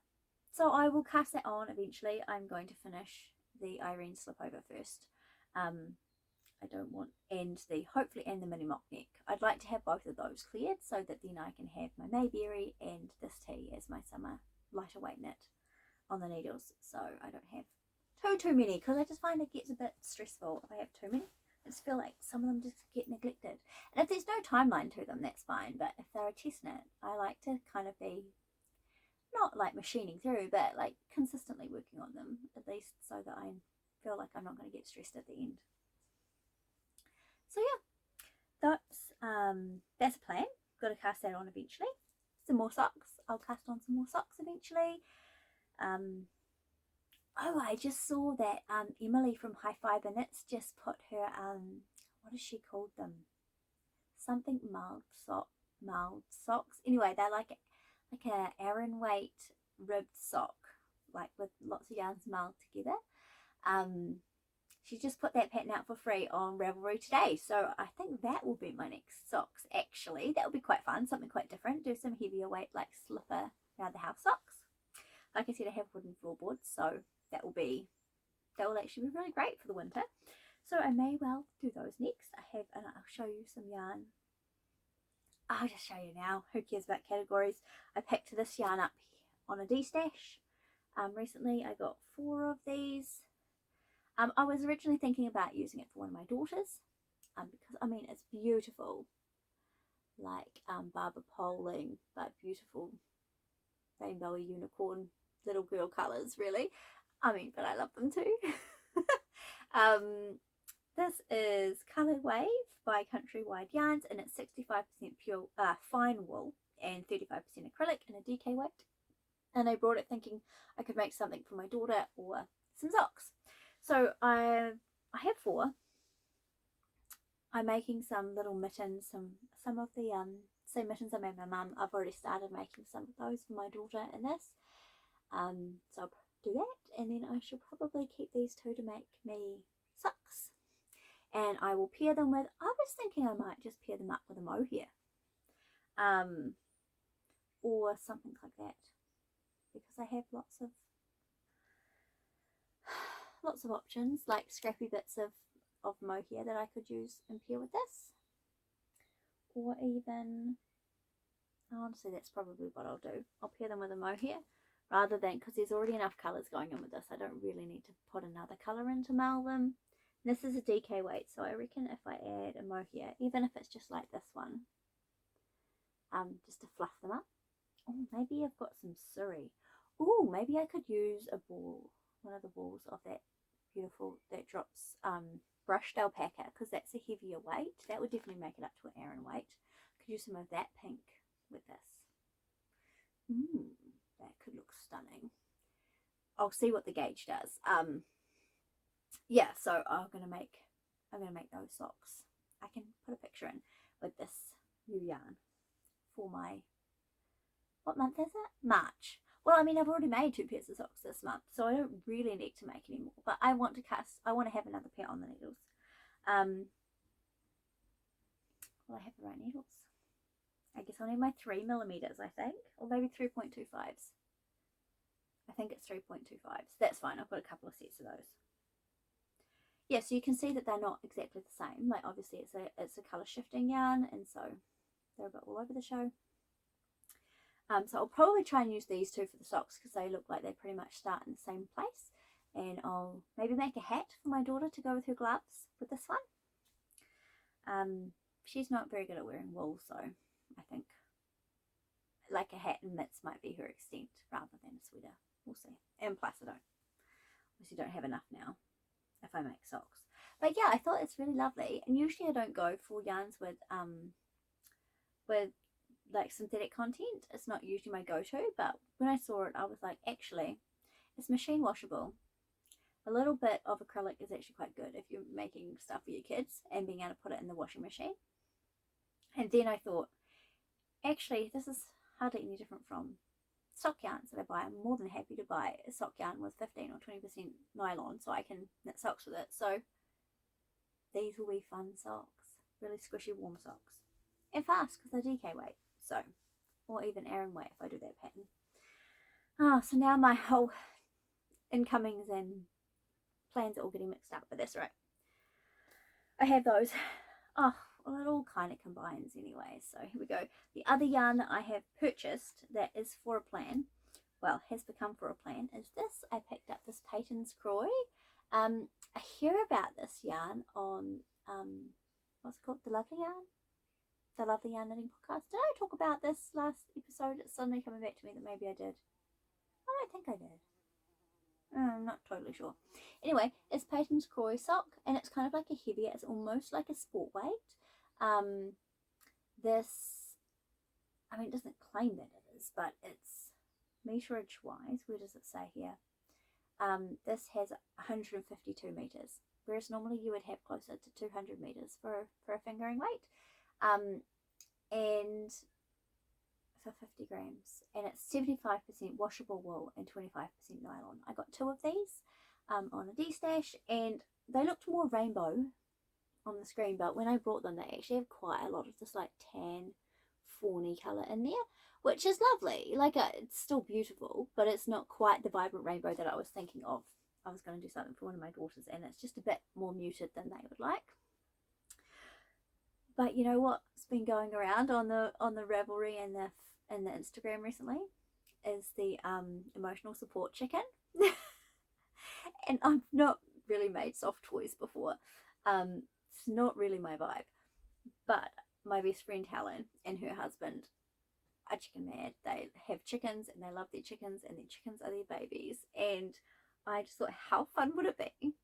So I will cast that on eventually. I'm going to finish the Irene Slipover first. I don't want hopefully end the mini mock neck. I'd like to have both of those cleared so that then I can have my Mayberry and this tee as my summer lighter weight knit on the needles, so I don't have too many, because I just find it gets a bit stressful if I have too many. I just feel like some of them just get neglected, and if there's no timeline to them, that's fine, but if they're a test knit, I like to kind of be not like machining through, but like consistently working on them, at least so that I feel like I'm not going to get stressed at the end. So yeah, that's a plan. Got to cast that on eventually. Some more socks. I'll cast on some more socks eventually. Oh, I just saw that Emily from High Fiber Knits just put her what has she called them? Something mild socks. Anyway, they're like a Aran weight ribbed sock, like with lots of yarns marled together. She just put that pattern out for free on Revirea today, so I think that will be my next socks. Actually, that will be quite fun, something quite different. Do some heavier weight like slipper around the house socks. Like I said, I have wooden floorboards, so that will actually be really great for the winter. So I may well do those next. And I'll show you some yarn. I'll just show you now. Who cares about categories? I picked this yarn up on a D-stash. Recently I got 4 of these. I was originally thinking about using it for one of my daughters, because I mean it's beautiful, like barber poling, but beautiful rainbowy unicorn little girl colours, really. I mean, but I love them too. This is Colour Wave by Countrywide Yarns, and it's 65% pure fine wool and 35% acrylic in a DK weight. And I brought it thinking I could make something for my daughter or some socks. So I have 4. I'm making some little mittens, some of the same mittens I made my mum. I've already started making some of those for my daughter in this. So I'll do that, and then I shall probably keep these 2 to make me socks. And I will pair them with, I was thinking I might just pair them up with a mohair. Or something like that, because I have lots of options, like scrappy bits of mohair that I could use and pair with this, or even, honestly that's probably what I'll do. I'll pair them with a mohair rather than, because there's already enough colours going in with this. I don't really need to put another colour in to meld them. And this is a DK weight, so I reckon if I add a mohair, even if it's just like this one, just to fluff them up. Oh, maybe I've got some Surrey. Oh, maybe I could use a ball, one of the balls of that beautiful, that drops brushed alpaca, because that's a heavier weight. That would definitely make it up to an Aran weight. Could use some of that pink with this. That could look stunning. I'll see what the gauge does. Yeah, so I'm gonna make those socks. I can put a picture in with this new yarn for my, what month is it? March. Well, I mean, I've already made 2 pairs of socks this month, so I don't really need to make any more, but I want to have another pair on the needles. Will I have the right needles? I guess I'll need my 3mm, I think, or maybe 3.25s. I think it's 3.25s. That's fine. I've got a couple of sets of those. Yeah, so you can see that they're not exactly the same. Like, obviously it's a colour shifting yarn, and so they're a bit all over the show. So I'll probably try and use these 2 for the socks, because they look like they pretty much start in the same place. And I'll maybe make a hat for my daughter to go with her gloves with this one. She's not very good at wearing wool, so I think like a hat and mitts might be her extent rather than a sweater. We'll see. And plus I obviously don't have enough now if I make socks. But yeah, I thought it's really lovely. And usually I don't go for yarns with like synthetic content. It's not usually my go-to, but when I saw it I was like, actually it's machine washable, a little bit of acrylic is actually quite good if you're making stuff for your kids and being able to put it in the washing machine. And then I thought, actually, this is hardly any different from sock yarns that I buy. I'm more than happy to buy a sock yarn with 15 or 20% nylon so I can knit socks with it. So these will be fun socks, really squishy warm socks, and fast because they're DK weight, so, or even Aran weight if I do that pattern. So now my whole incomings and plans are all getting mixed up, but that's right. I have those. Well, it all kind of combines anyway, so here we go. The other yarn that I have purchased that is for a plan, well, has become for a plan, is this. I picked up this Peyton's Croy. I hear about this yarn on, what's it called? The Lovely Yarn? The Lovely Yarn Knitting Podcast. Did I talk about this last episode? It's suddenly coming back to me that maybe I did. I don't think I did. I'm not totally sure. Anyway, it's Peyton's Croy sock, and it's kind of like a heavier, it's almost like a sport weight. This, I mean, it doesn't claim that it is, but it's meterage wise, where does it say here? This has 152 meters, whereas normally you would have closer to 200 meters for a fingering weight. And for 50 grams, and it's 75% washable wool and 25% nylon. I got 2 of these on a D-stash, and they looked more rainbow on the screen, but when I brought them, they actually have quite a lot of this like tan fawny colour in there, which is lovely. Like, it's still beautiful, but it's not quite the vibrant rainbow that I was thinking of. I was going to do something for one of my daughters, and it's just a bit more muted than they would like. But you know what's been going around on the Revirea and the Instagram recently is the emotional support chicken. And I've not really made soft toys before. It's not really my vibe. But my best friend Helen and her husband are chicken mad. They have chickens and they love their chickens, and their chickens are their babies. And I just thought, how fun would it be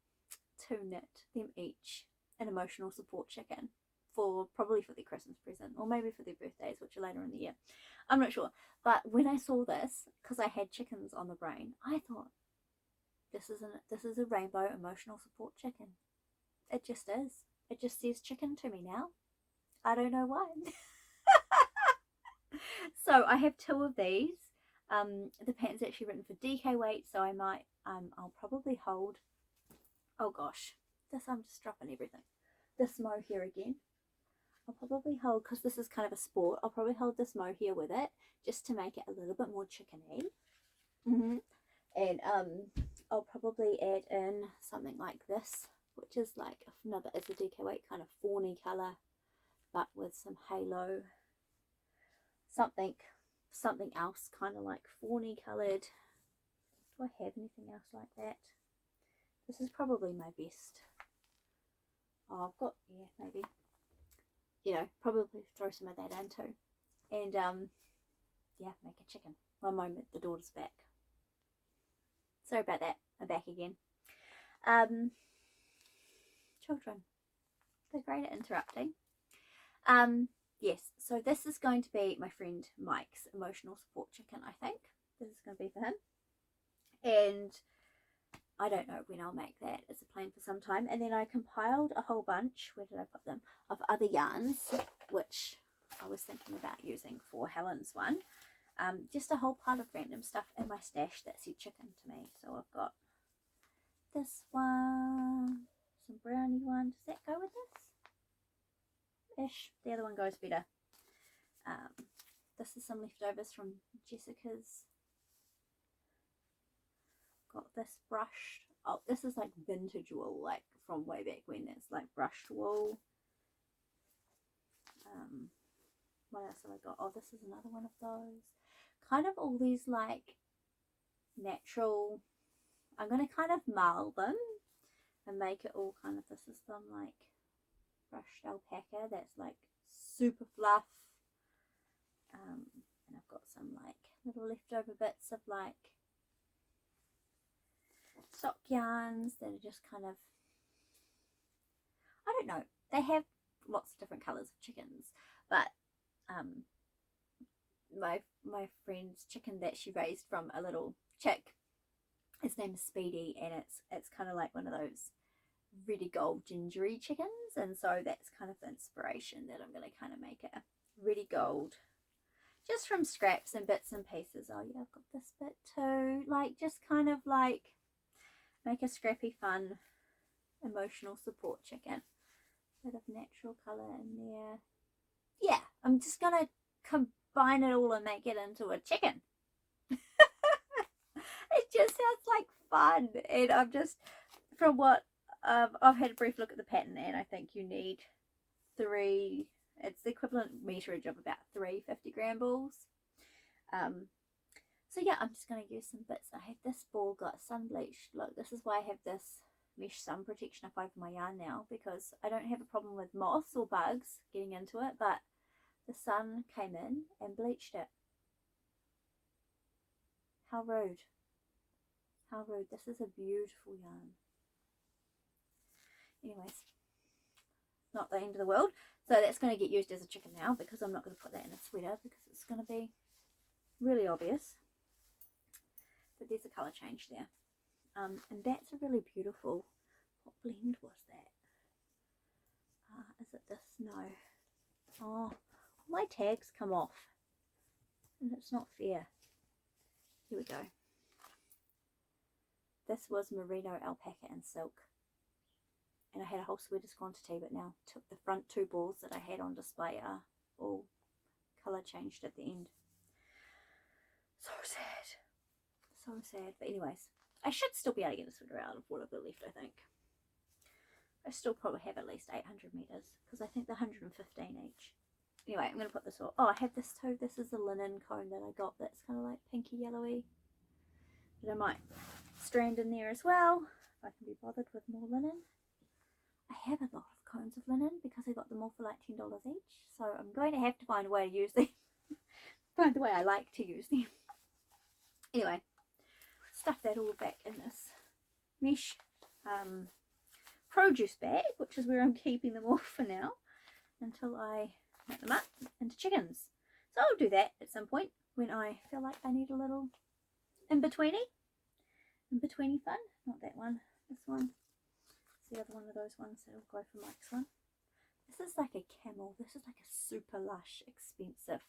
to knit them each an emotional support chicken? Probably for their Christmas present, or maybe for their birthdays, which are later in the year. I'm not sure. But when I saw this, because I had chickens on the brain, I thought, this is a rainbow emotional support chicken. It just is. It just says chicken to me now. I don't know why. So I have 2 of these. The pattern's actually written for DK weight, so I might I'll probably hold, oh gosh, this, I'm just dropping everything, this mohair again. I'll probably hold, because this is kind of a sport, I'll probably hold this mohair with it just to make it a little bit more chickeny. And I'll probably add in something like this, which is like another, it's a DK weight kind of fawny colour, but with some halo, something else kind of like fawny coloured. Do I have anything else like that? This is probably my best. Oh, I've got, yeah, maybe, you know, probably throw some of that in too. And yeah, make a chicken. One moment, the daughter's back. Sorry about that, I'm back again. Children, they're great at interrupting. Yes, so this is going to be my friend Mike's emotional support chicken, I think. This is going to be for him. And I don't know when I'll make that. It's a plan for some time. And then I compiled a whole bunch, where did I put them, of other yarns, which I was thinking about using for Helen's one. Just a whole pile of random stuff in my stash that said chicken to me. So I've got this one, some brownie one. Does that go with this? Ish. The other one goes better. This is some leftovers from Jessica's. Got this brushed. Oh, this is like vintage wool, like from way back when. It's like brushed wool. What else have I got? Oh, this is another one of those. Kind of all these like natural. I'm going to kind of marl them and make it all kind of, this is some like brushed alpaca that's like super fluff. And I've got some like little leftover bits of like sock yarns that are just kind of, I don't know, they have lots of different colours of chickens, but my friend's chicken that she raised from a little chick His name is Speedy, and it's kind of like one of those really gold gingery chickens, and so that's kind of the inspiration that I'm going to kind of make a really gold just from scraps and bits and pieces. Oh yeah, I've got this bit too, like just kind of like make a scrappy fun emotional support chicken. Bit of natural colour in there. Yeah, I'm just going to combine it all and make it into a chicken. It just sounds like fun, and I'm just, from what I've had a brief look at the pattern, and I think you need 3, it's the equivalent meterage of about 3 50-gram balls. So yeah, I'm just going to use some bits. I have this ball got sun bleached. Look, this is why I have this mesh sun protection up over my yarn now, because I don't have a problem with moss or bugs getting into it, but the sun came in and bleached it. How rude. How rude. This is a beautiful yarn. Anyways, not the end of the world. So that's going to get used as a chicken now, because I'm not going to put that in a sweater because it's going to be really obvious. But there's a colour change there. And that's a really beautiful, what blend was that? Is it this? No. Oh, my tags come off. And it's not fair. Here we go. This was merino, alpaca and silk. And I had a whole sweater's quantity, but now took the front 2 balls that I had on display are all colour changed at the end. So sad. So sad. But anyways, I should still be able to get a sweater out of what I've got left, I think. I still probably have at least 800 metres, because I think they're 115 each. Anyway, I'm going to put this all. Oh, I have this too. This is the linen cone that I got that's kind of like pinky yellowy. But I might strand in there as well, if I can be bothered with more linen. I have a lot of cones of linen because I got them all for like $10 each. So I'm going to have to find a way to use them. Find the way I like to use them. Anyway, stuff that all back in this mesh produce bag, which is where I'm keeping them all for now, until I make them up into chickens. So I'll do that at some point when I feel like I need a little in-betweeny fun. Not that one, this one. It's the other one of those ones that'll go for Mike's one. This is like a camel. This is like a super lush, expensive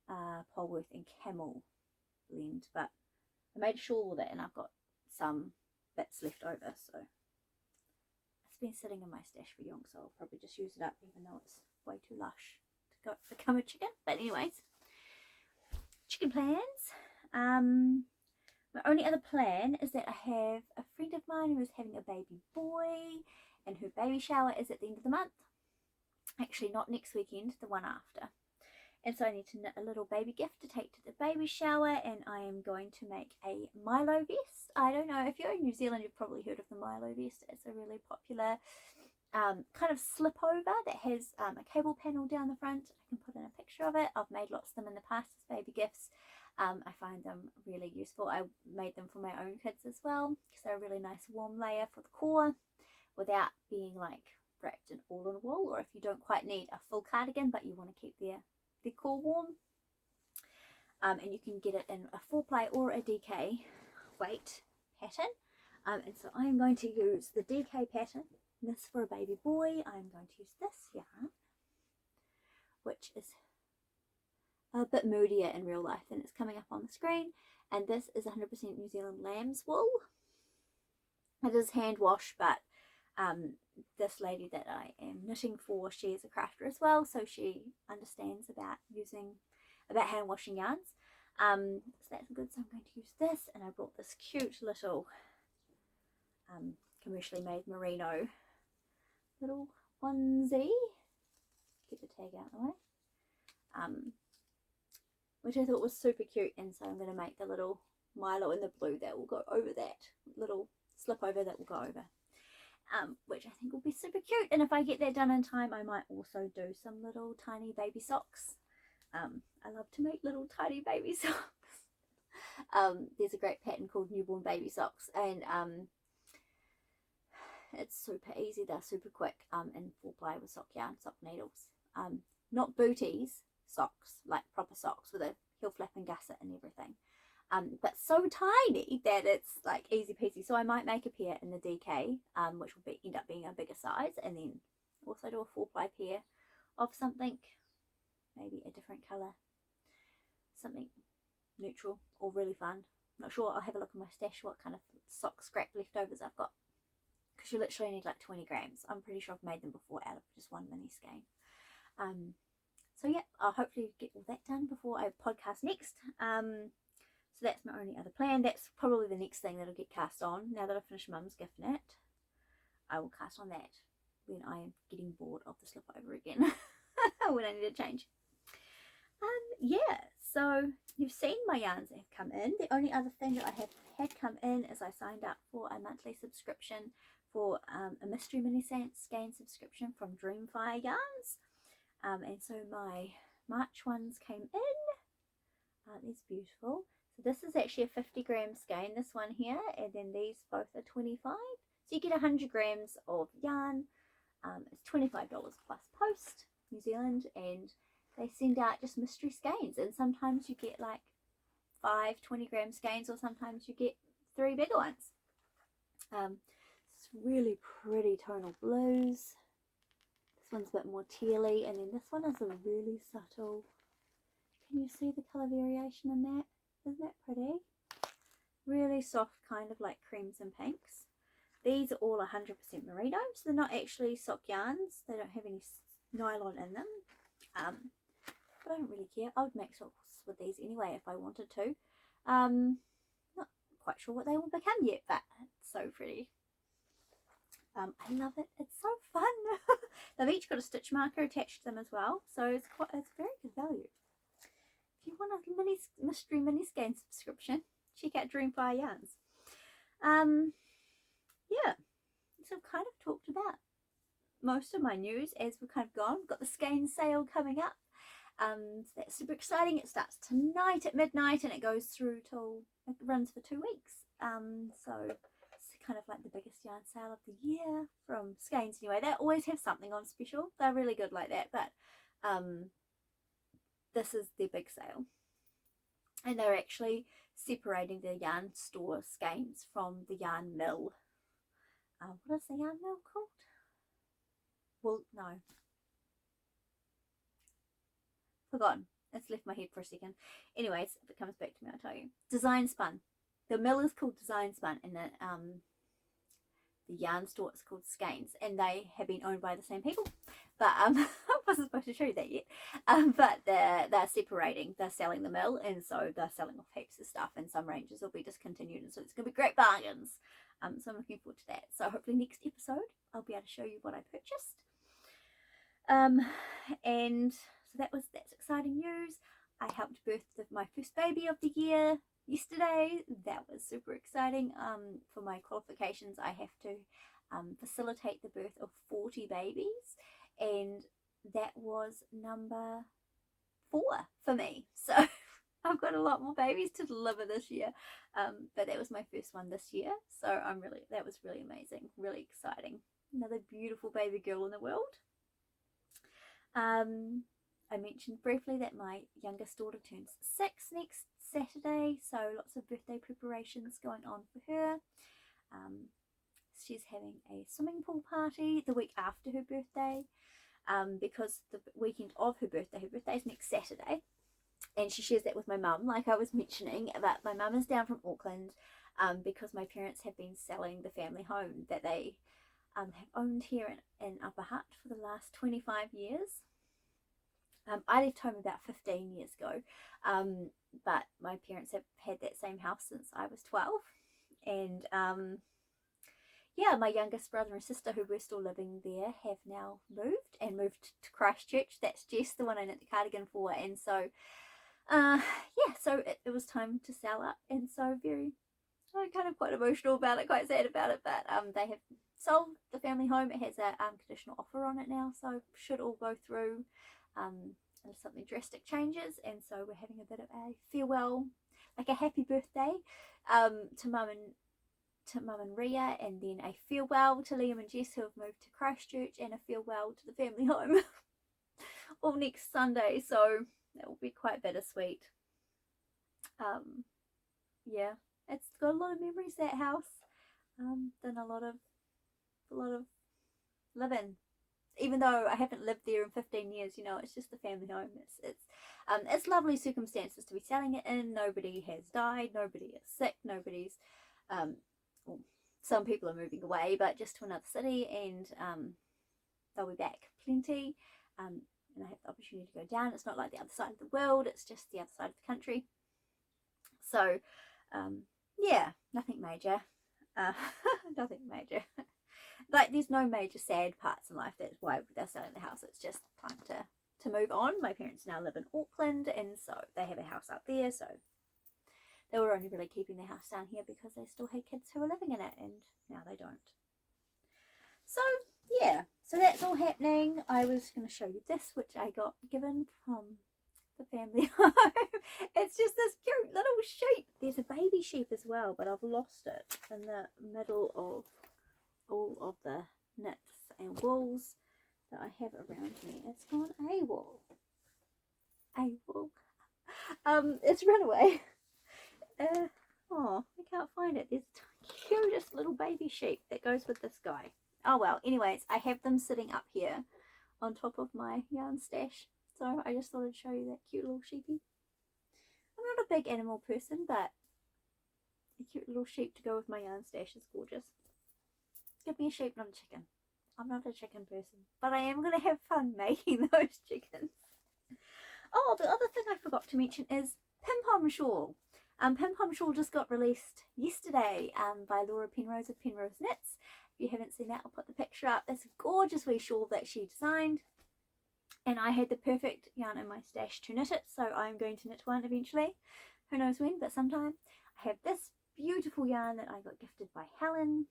Polworth and camel blend, but I made a shawl with it and I've got some bits left over, so it's been sitting in my stash for yonks, so I'll probably just use it up even though it's way too lush to become a chicken. But anyways, chicken plans. My only other plan is that I have a friend of mine who is having a baby boy, and her baby shower is at the end of the month. Actually, not next weekend, the one after. And so I need to knit a little baby gift to take to the baby shower, and I am going to make a Milo vest. I don't know, if you're in New Zealand, you've probably heard of the Milo vest. It's a really popular kind of slipover that has a cable panel down the front. I can put in a picture of it. I've made lots of them in the past as baby gifts. I find them really useful. I made them for my own kids as well, because they're a really nice warm layer for the core without being like wrapped in all in wool, or if you don't quite need a full cardigan but you want to keep their core warm. And you can get it in a 4-ply or a DK weight pattern. And so I am going to use the DK pattern. This for a baby boy. I'm going to use this yarn, which is a bit moodier in real life than it's coming up on the screen. And this is 100% New Zealand lamb's wool. It is hand washed, but this lady that I am knitting for, she is a crafter as well, so she understands about hand washing yarns. So that's good. So I'm going to use this, and I brought this cute little commercially made merino little onesie. Get the tag out of the way. Which I thought was super cute, and so I'm going to make the little Milo in the blue that will go over that, little slip over that will go over, which I think will be super cute. And if I get that done in time, I might also do some little tiny baby socks. I love to make little tiny baby socks. There's a great pattern called newborn baby socks, and it's super easy, they're super quick, and 4-ply with sock yarn, sock needles. Not booties socks, like proper socks with a heel flap and gusset and everything. but so tiny that it's like easy peasy. So I might make a pair in the DK, which will end up being a bigger size, and then also do a 4-ply pair of something, maybe a different colour, something neutral or really fun. Not sure. I'll have a look in my stash what kind of sock scrap leftovers I've got, because you literally need like 20 grams. I'm pretty sure I've made them before out of just one mini skein. So yeah, I'll hopefully get all that done before I podcast next. So that's my only other plan. That's probably the next thing that'll get cast on. Now that I've finished Mum's gift knit, I will cast on that when I am getting bored of the Slipover again. When I need a change. Yeah, so you've seen my yarns that have come in. The only other thing that I have had come in is I signed up for a monthly subscription for a mystery mini skein subscription from Dreamfire Yarns. And so my March ones came in. Aren't these beautiful? So this is actually a 50 gram skein, this one here, and then these both are 25. So you get 100 grams of yarn. It's $25 plus post, New Zealand, and they send out just mystery skeins, and sometimes you get like 5 20-gram skeins, or sometimes you get 3 bigger ones. It's really pretty tonal blues. This one's a bit more tealy, and then this one is a really subtle. Can you see the colour variation in that? Isn't that pretty? Really soft, kind of like creams and pinks. These are all 100% merino, so they're not actually sock yarns. They don't have any nylon in them. But I don't really care. I would make socks with these anyway if I wanted to. Not quite sure what they will become yet, but it's so pretty. I love it. It's so fun. They've each got a stitch marker attached to them as well, so it's very good value. If you want a mystery mini skein subscription, check out Dreamfire Yarns. Yeah, so I've kind of talked about most of my news as we've kind of gone. We've got the skein sale coming up. So that's super exciting. It starts tonight at midnight and it goes through till, it runs for 2 weeks. So it's kind of like the biggest yarn sale of the year from Skeins anyway. They always have something on special. They're really good like that, but this is their big sale. And they're actually separating the yarn store skeins from the yarn mill. What is the yarn mill called? Well, no. Forgotten. It's left my head for a second. Anyways, if it comes back to me, I'll tell you. Design Spun. The mill is called Design Spun, and the yarn store is called Skeins, and they have been owned by the same people. But I wasn't supposed to show you that yet. But they're separating. They're selling the mill, and so they're selling off heaps of stuff, and some ranges will be discontinued, and so it's going to be great bargains. So I'm looking forward to that. So hopefully next episode I'll be able to show you what I purchased. And so that's exciting news. I helped birth my first baby of the year yesterday. That was super exciting. For my qualifications, I have to facilitate the birth of 40 babies, and that was number 4 for me. So I've got a lot more babies to deliver this year, but that was my first one this year. So that was really amazing, really exciting. Another beautiful baby girl in the world. I mentioned briefly that my youngest daughter turns 6 next Saturday, so lots of birthday preparations going on for her. She's having a swimming pool party the week after her birthday, because the weekend of her birthday is next Saturday, and she shares that with my mum, like I was mentioning. But my mum is down from Auckland because my parents have been selling the family home that they have owned here in Upper Hutt for the last 25 years. I left home about 15 years ago, but my parents have had that same house since I was 12, and yeah, my youngest brother and sister, who were still living there, have now moved to Christchurch. That's Jess, the one I knit the cardigan for, and so yeah, so it was time to sell up, and so I'm kind of quite emotional about it, quite sad about it, but they have sold the family home. It has a conditional offer on it now, so should all go through unless something drastic changes. And so we're having a bit of a farewell, like a happy birthday to Mum and Ria, and then a farewell to Liam and Jess, who have moved to Christchurch, and a farewell to the family home all next Sunday. So that will be quite bittersweet. yeah, it's got a lot of memories, that house. Done a lot of living, even though I haven't lived there in 15 years. You know, it's just a family home. It's lovely circumstances to be selling it in. Nobody has died, nobody is sick, nobody's well, some people are moving away, but just to another city, and they'll be back plenty. And I have the opportunity to go down. It's not like the other side of the world, it's just the other side of the country. So yeah, nothing major. Nothing major. Like, there's no major sad parts in life. That's why they're selling the house. It's just time to move on. My parents now live in Auckland, and so they have a house up there, so they were only really keeping their house down here because they still had kids who were living in it, and now they don't. So yeah, so that's all happening. I was going to show you this, which I got given from the family home. It's just this cute little sheep. There's a baby sheep as well, but I've lost it in the middle of all of the knits and wools that I have around me. It's gone AWOL. It's run away. Oh, I can't find it. There's the cutest little baby sheep that goes with this guy. Oh well, anyways, I have them sitting up here on top of my yarn stash, so I just thought I'd show you that cute little sheepy. I'm not a big animal person, but a cute little sheep to go with my yarn stash is gorgeous. Give me a sheep, not a chicken. I'm not a chicken person, but I am going to have fun making those chickens. Oh, the other thing I forgot to mention is Pimpom Shawl. Pimpom Shawl just got released yesterday by Laura Penrose of Penrose Knits. If you haven't seen that, I'll put the picture up. It's a gorgeous wee shawl that she designed, and I had the perfect yarn in my stash to knit it, so I'm going to knit one eventually. Who knows when, but sometime. I have this beautiful yarn that I got gifted by Helen.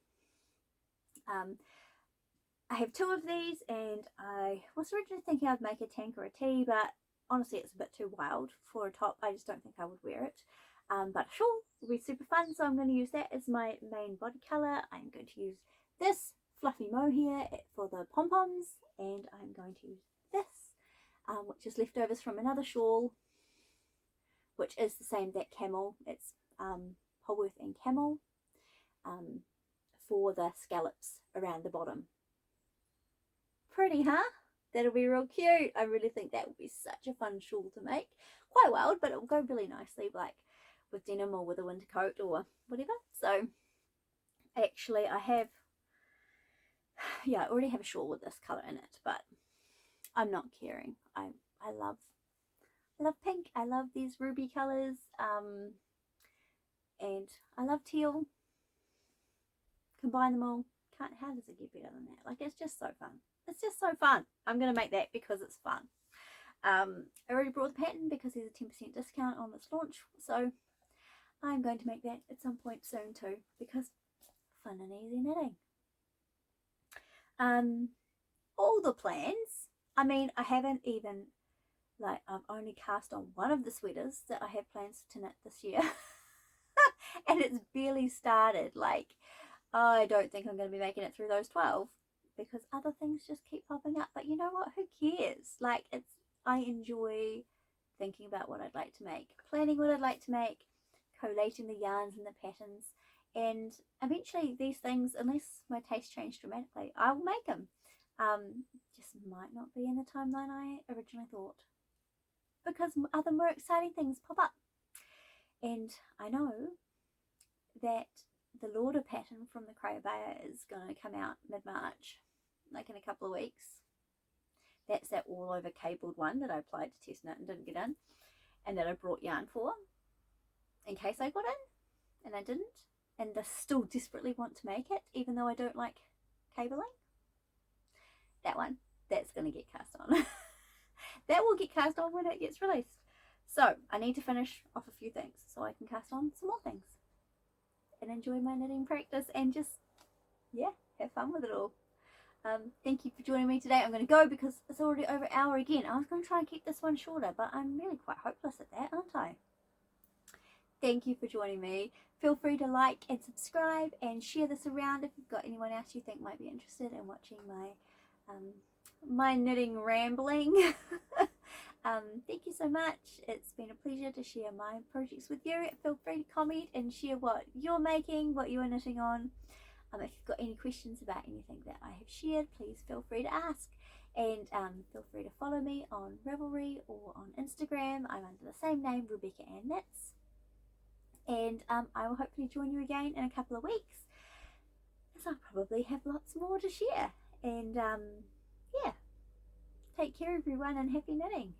I have two of these, and I was originally thinking I'd make a tank or a tee, but honestly it's a bit too wild for a top. I just don't think I would wear it. But a shawl will be super fun, so I'm going to use that as my main body colour. I'm going to use this fluffy mohair for the pom-poms, and I'm going to use this, which is leftovers from another shawl, which is the same, that camel. It's Polworth and camel, for the scallops around the bottom. Pretty, huh? That'll be real cute. I really think that would be such a fun shawl to make. Quite wild, but it will go really nicely, like with denim or with a winter coat or whatever. So actually I have, yeah, I already have a shawl with this colour in it, but I'm not caring. I love pink. I love these ruby colours, and I love teal. Combine them all. How does it get better than that? Like, it's just so fun. It's just so fun. I'm going to make that because it's fun. I already brought the pattern because there's a 10% discount on this launch, so I'm going to make that at some point soon too, because fun and easy knitting. All the plans, I mean, I haven't even, like, I've only cast on one of the sweaters that I have plans to knit this year. And it's barely started. Like, I don't think I'm going to be making it through those 12 because other things just keep popping up. But you know what? Who cares? Like, I enjoy thinking about what I'd like to make, planning what I'd like to make, collating the yarns and the patterns, and eventually these things, unless my taste changed dramatically, I will make them. Just might not be in the timeline I originally thought, because other more exciting things pop up. And I know that the Lauder pattern from the Revirea is going to come out mid-March, like in a couple of weeks. That's that all over cabled one that I applied to Testknit and didn't get in, and that I brought yarn for in case I got in, and I didn't, and I still desperately want to make it even though I don't like cabling. That one, that's going to get cast on. That will get cast on when it gets released. So I need to finish off a few things so I can cast on some more things and enjoy my knitting practice and just, yeah, have fun with it all. Thank you for joining me today. I'm going to go because it's already over an hour again. I was going to try and keep this one shorter, but I'm really quite hopeless at that, aren't I? Thank you for joining me. Feel free to like and subscribe and share this around if you've got anyone else you think might be interested in watching my my knitting rambling. Thank you so much. It's been a pleasure to share my projects with you. Feel free to comment and share what you're making, what you're knitting on. If you've got any questions about anything that I have shared, please feel free to ask. And feel free to follow me on Ravelry or on Instagram. I'm under the same name, Rebecca Ann Knits. And I will hopefully join you again in a couple of weeks, as I'll probably have lots more to share. And yeah, take care everyone and happy knitting.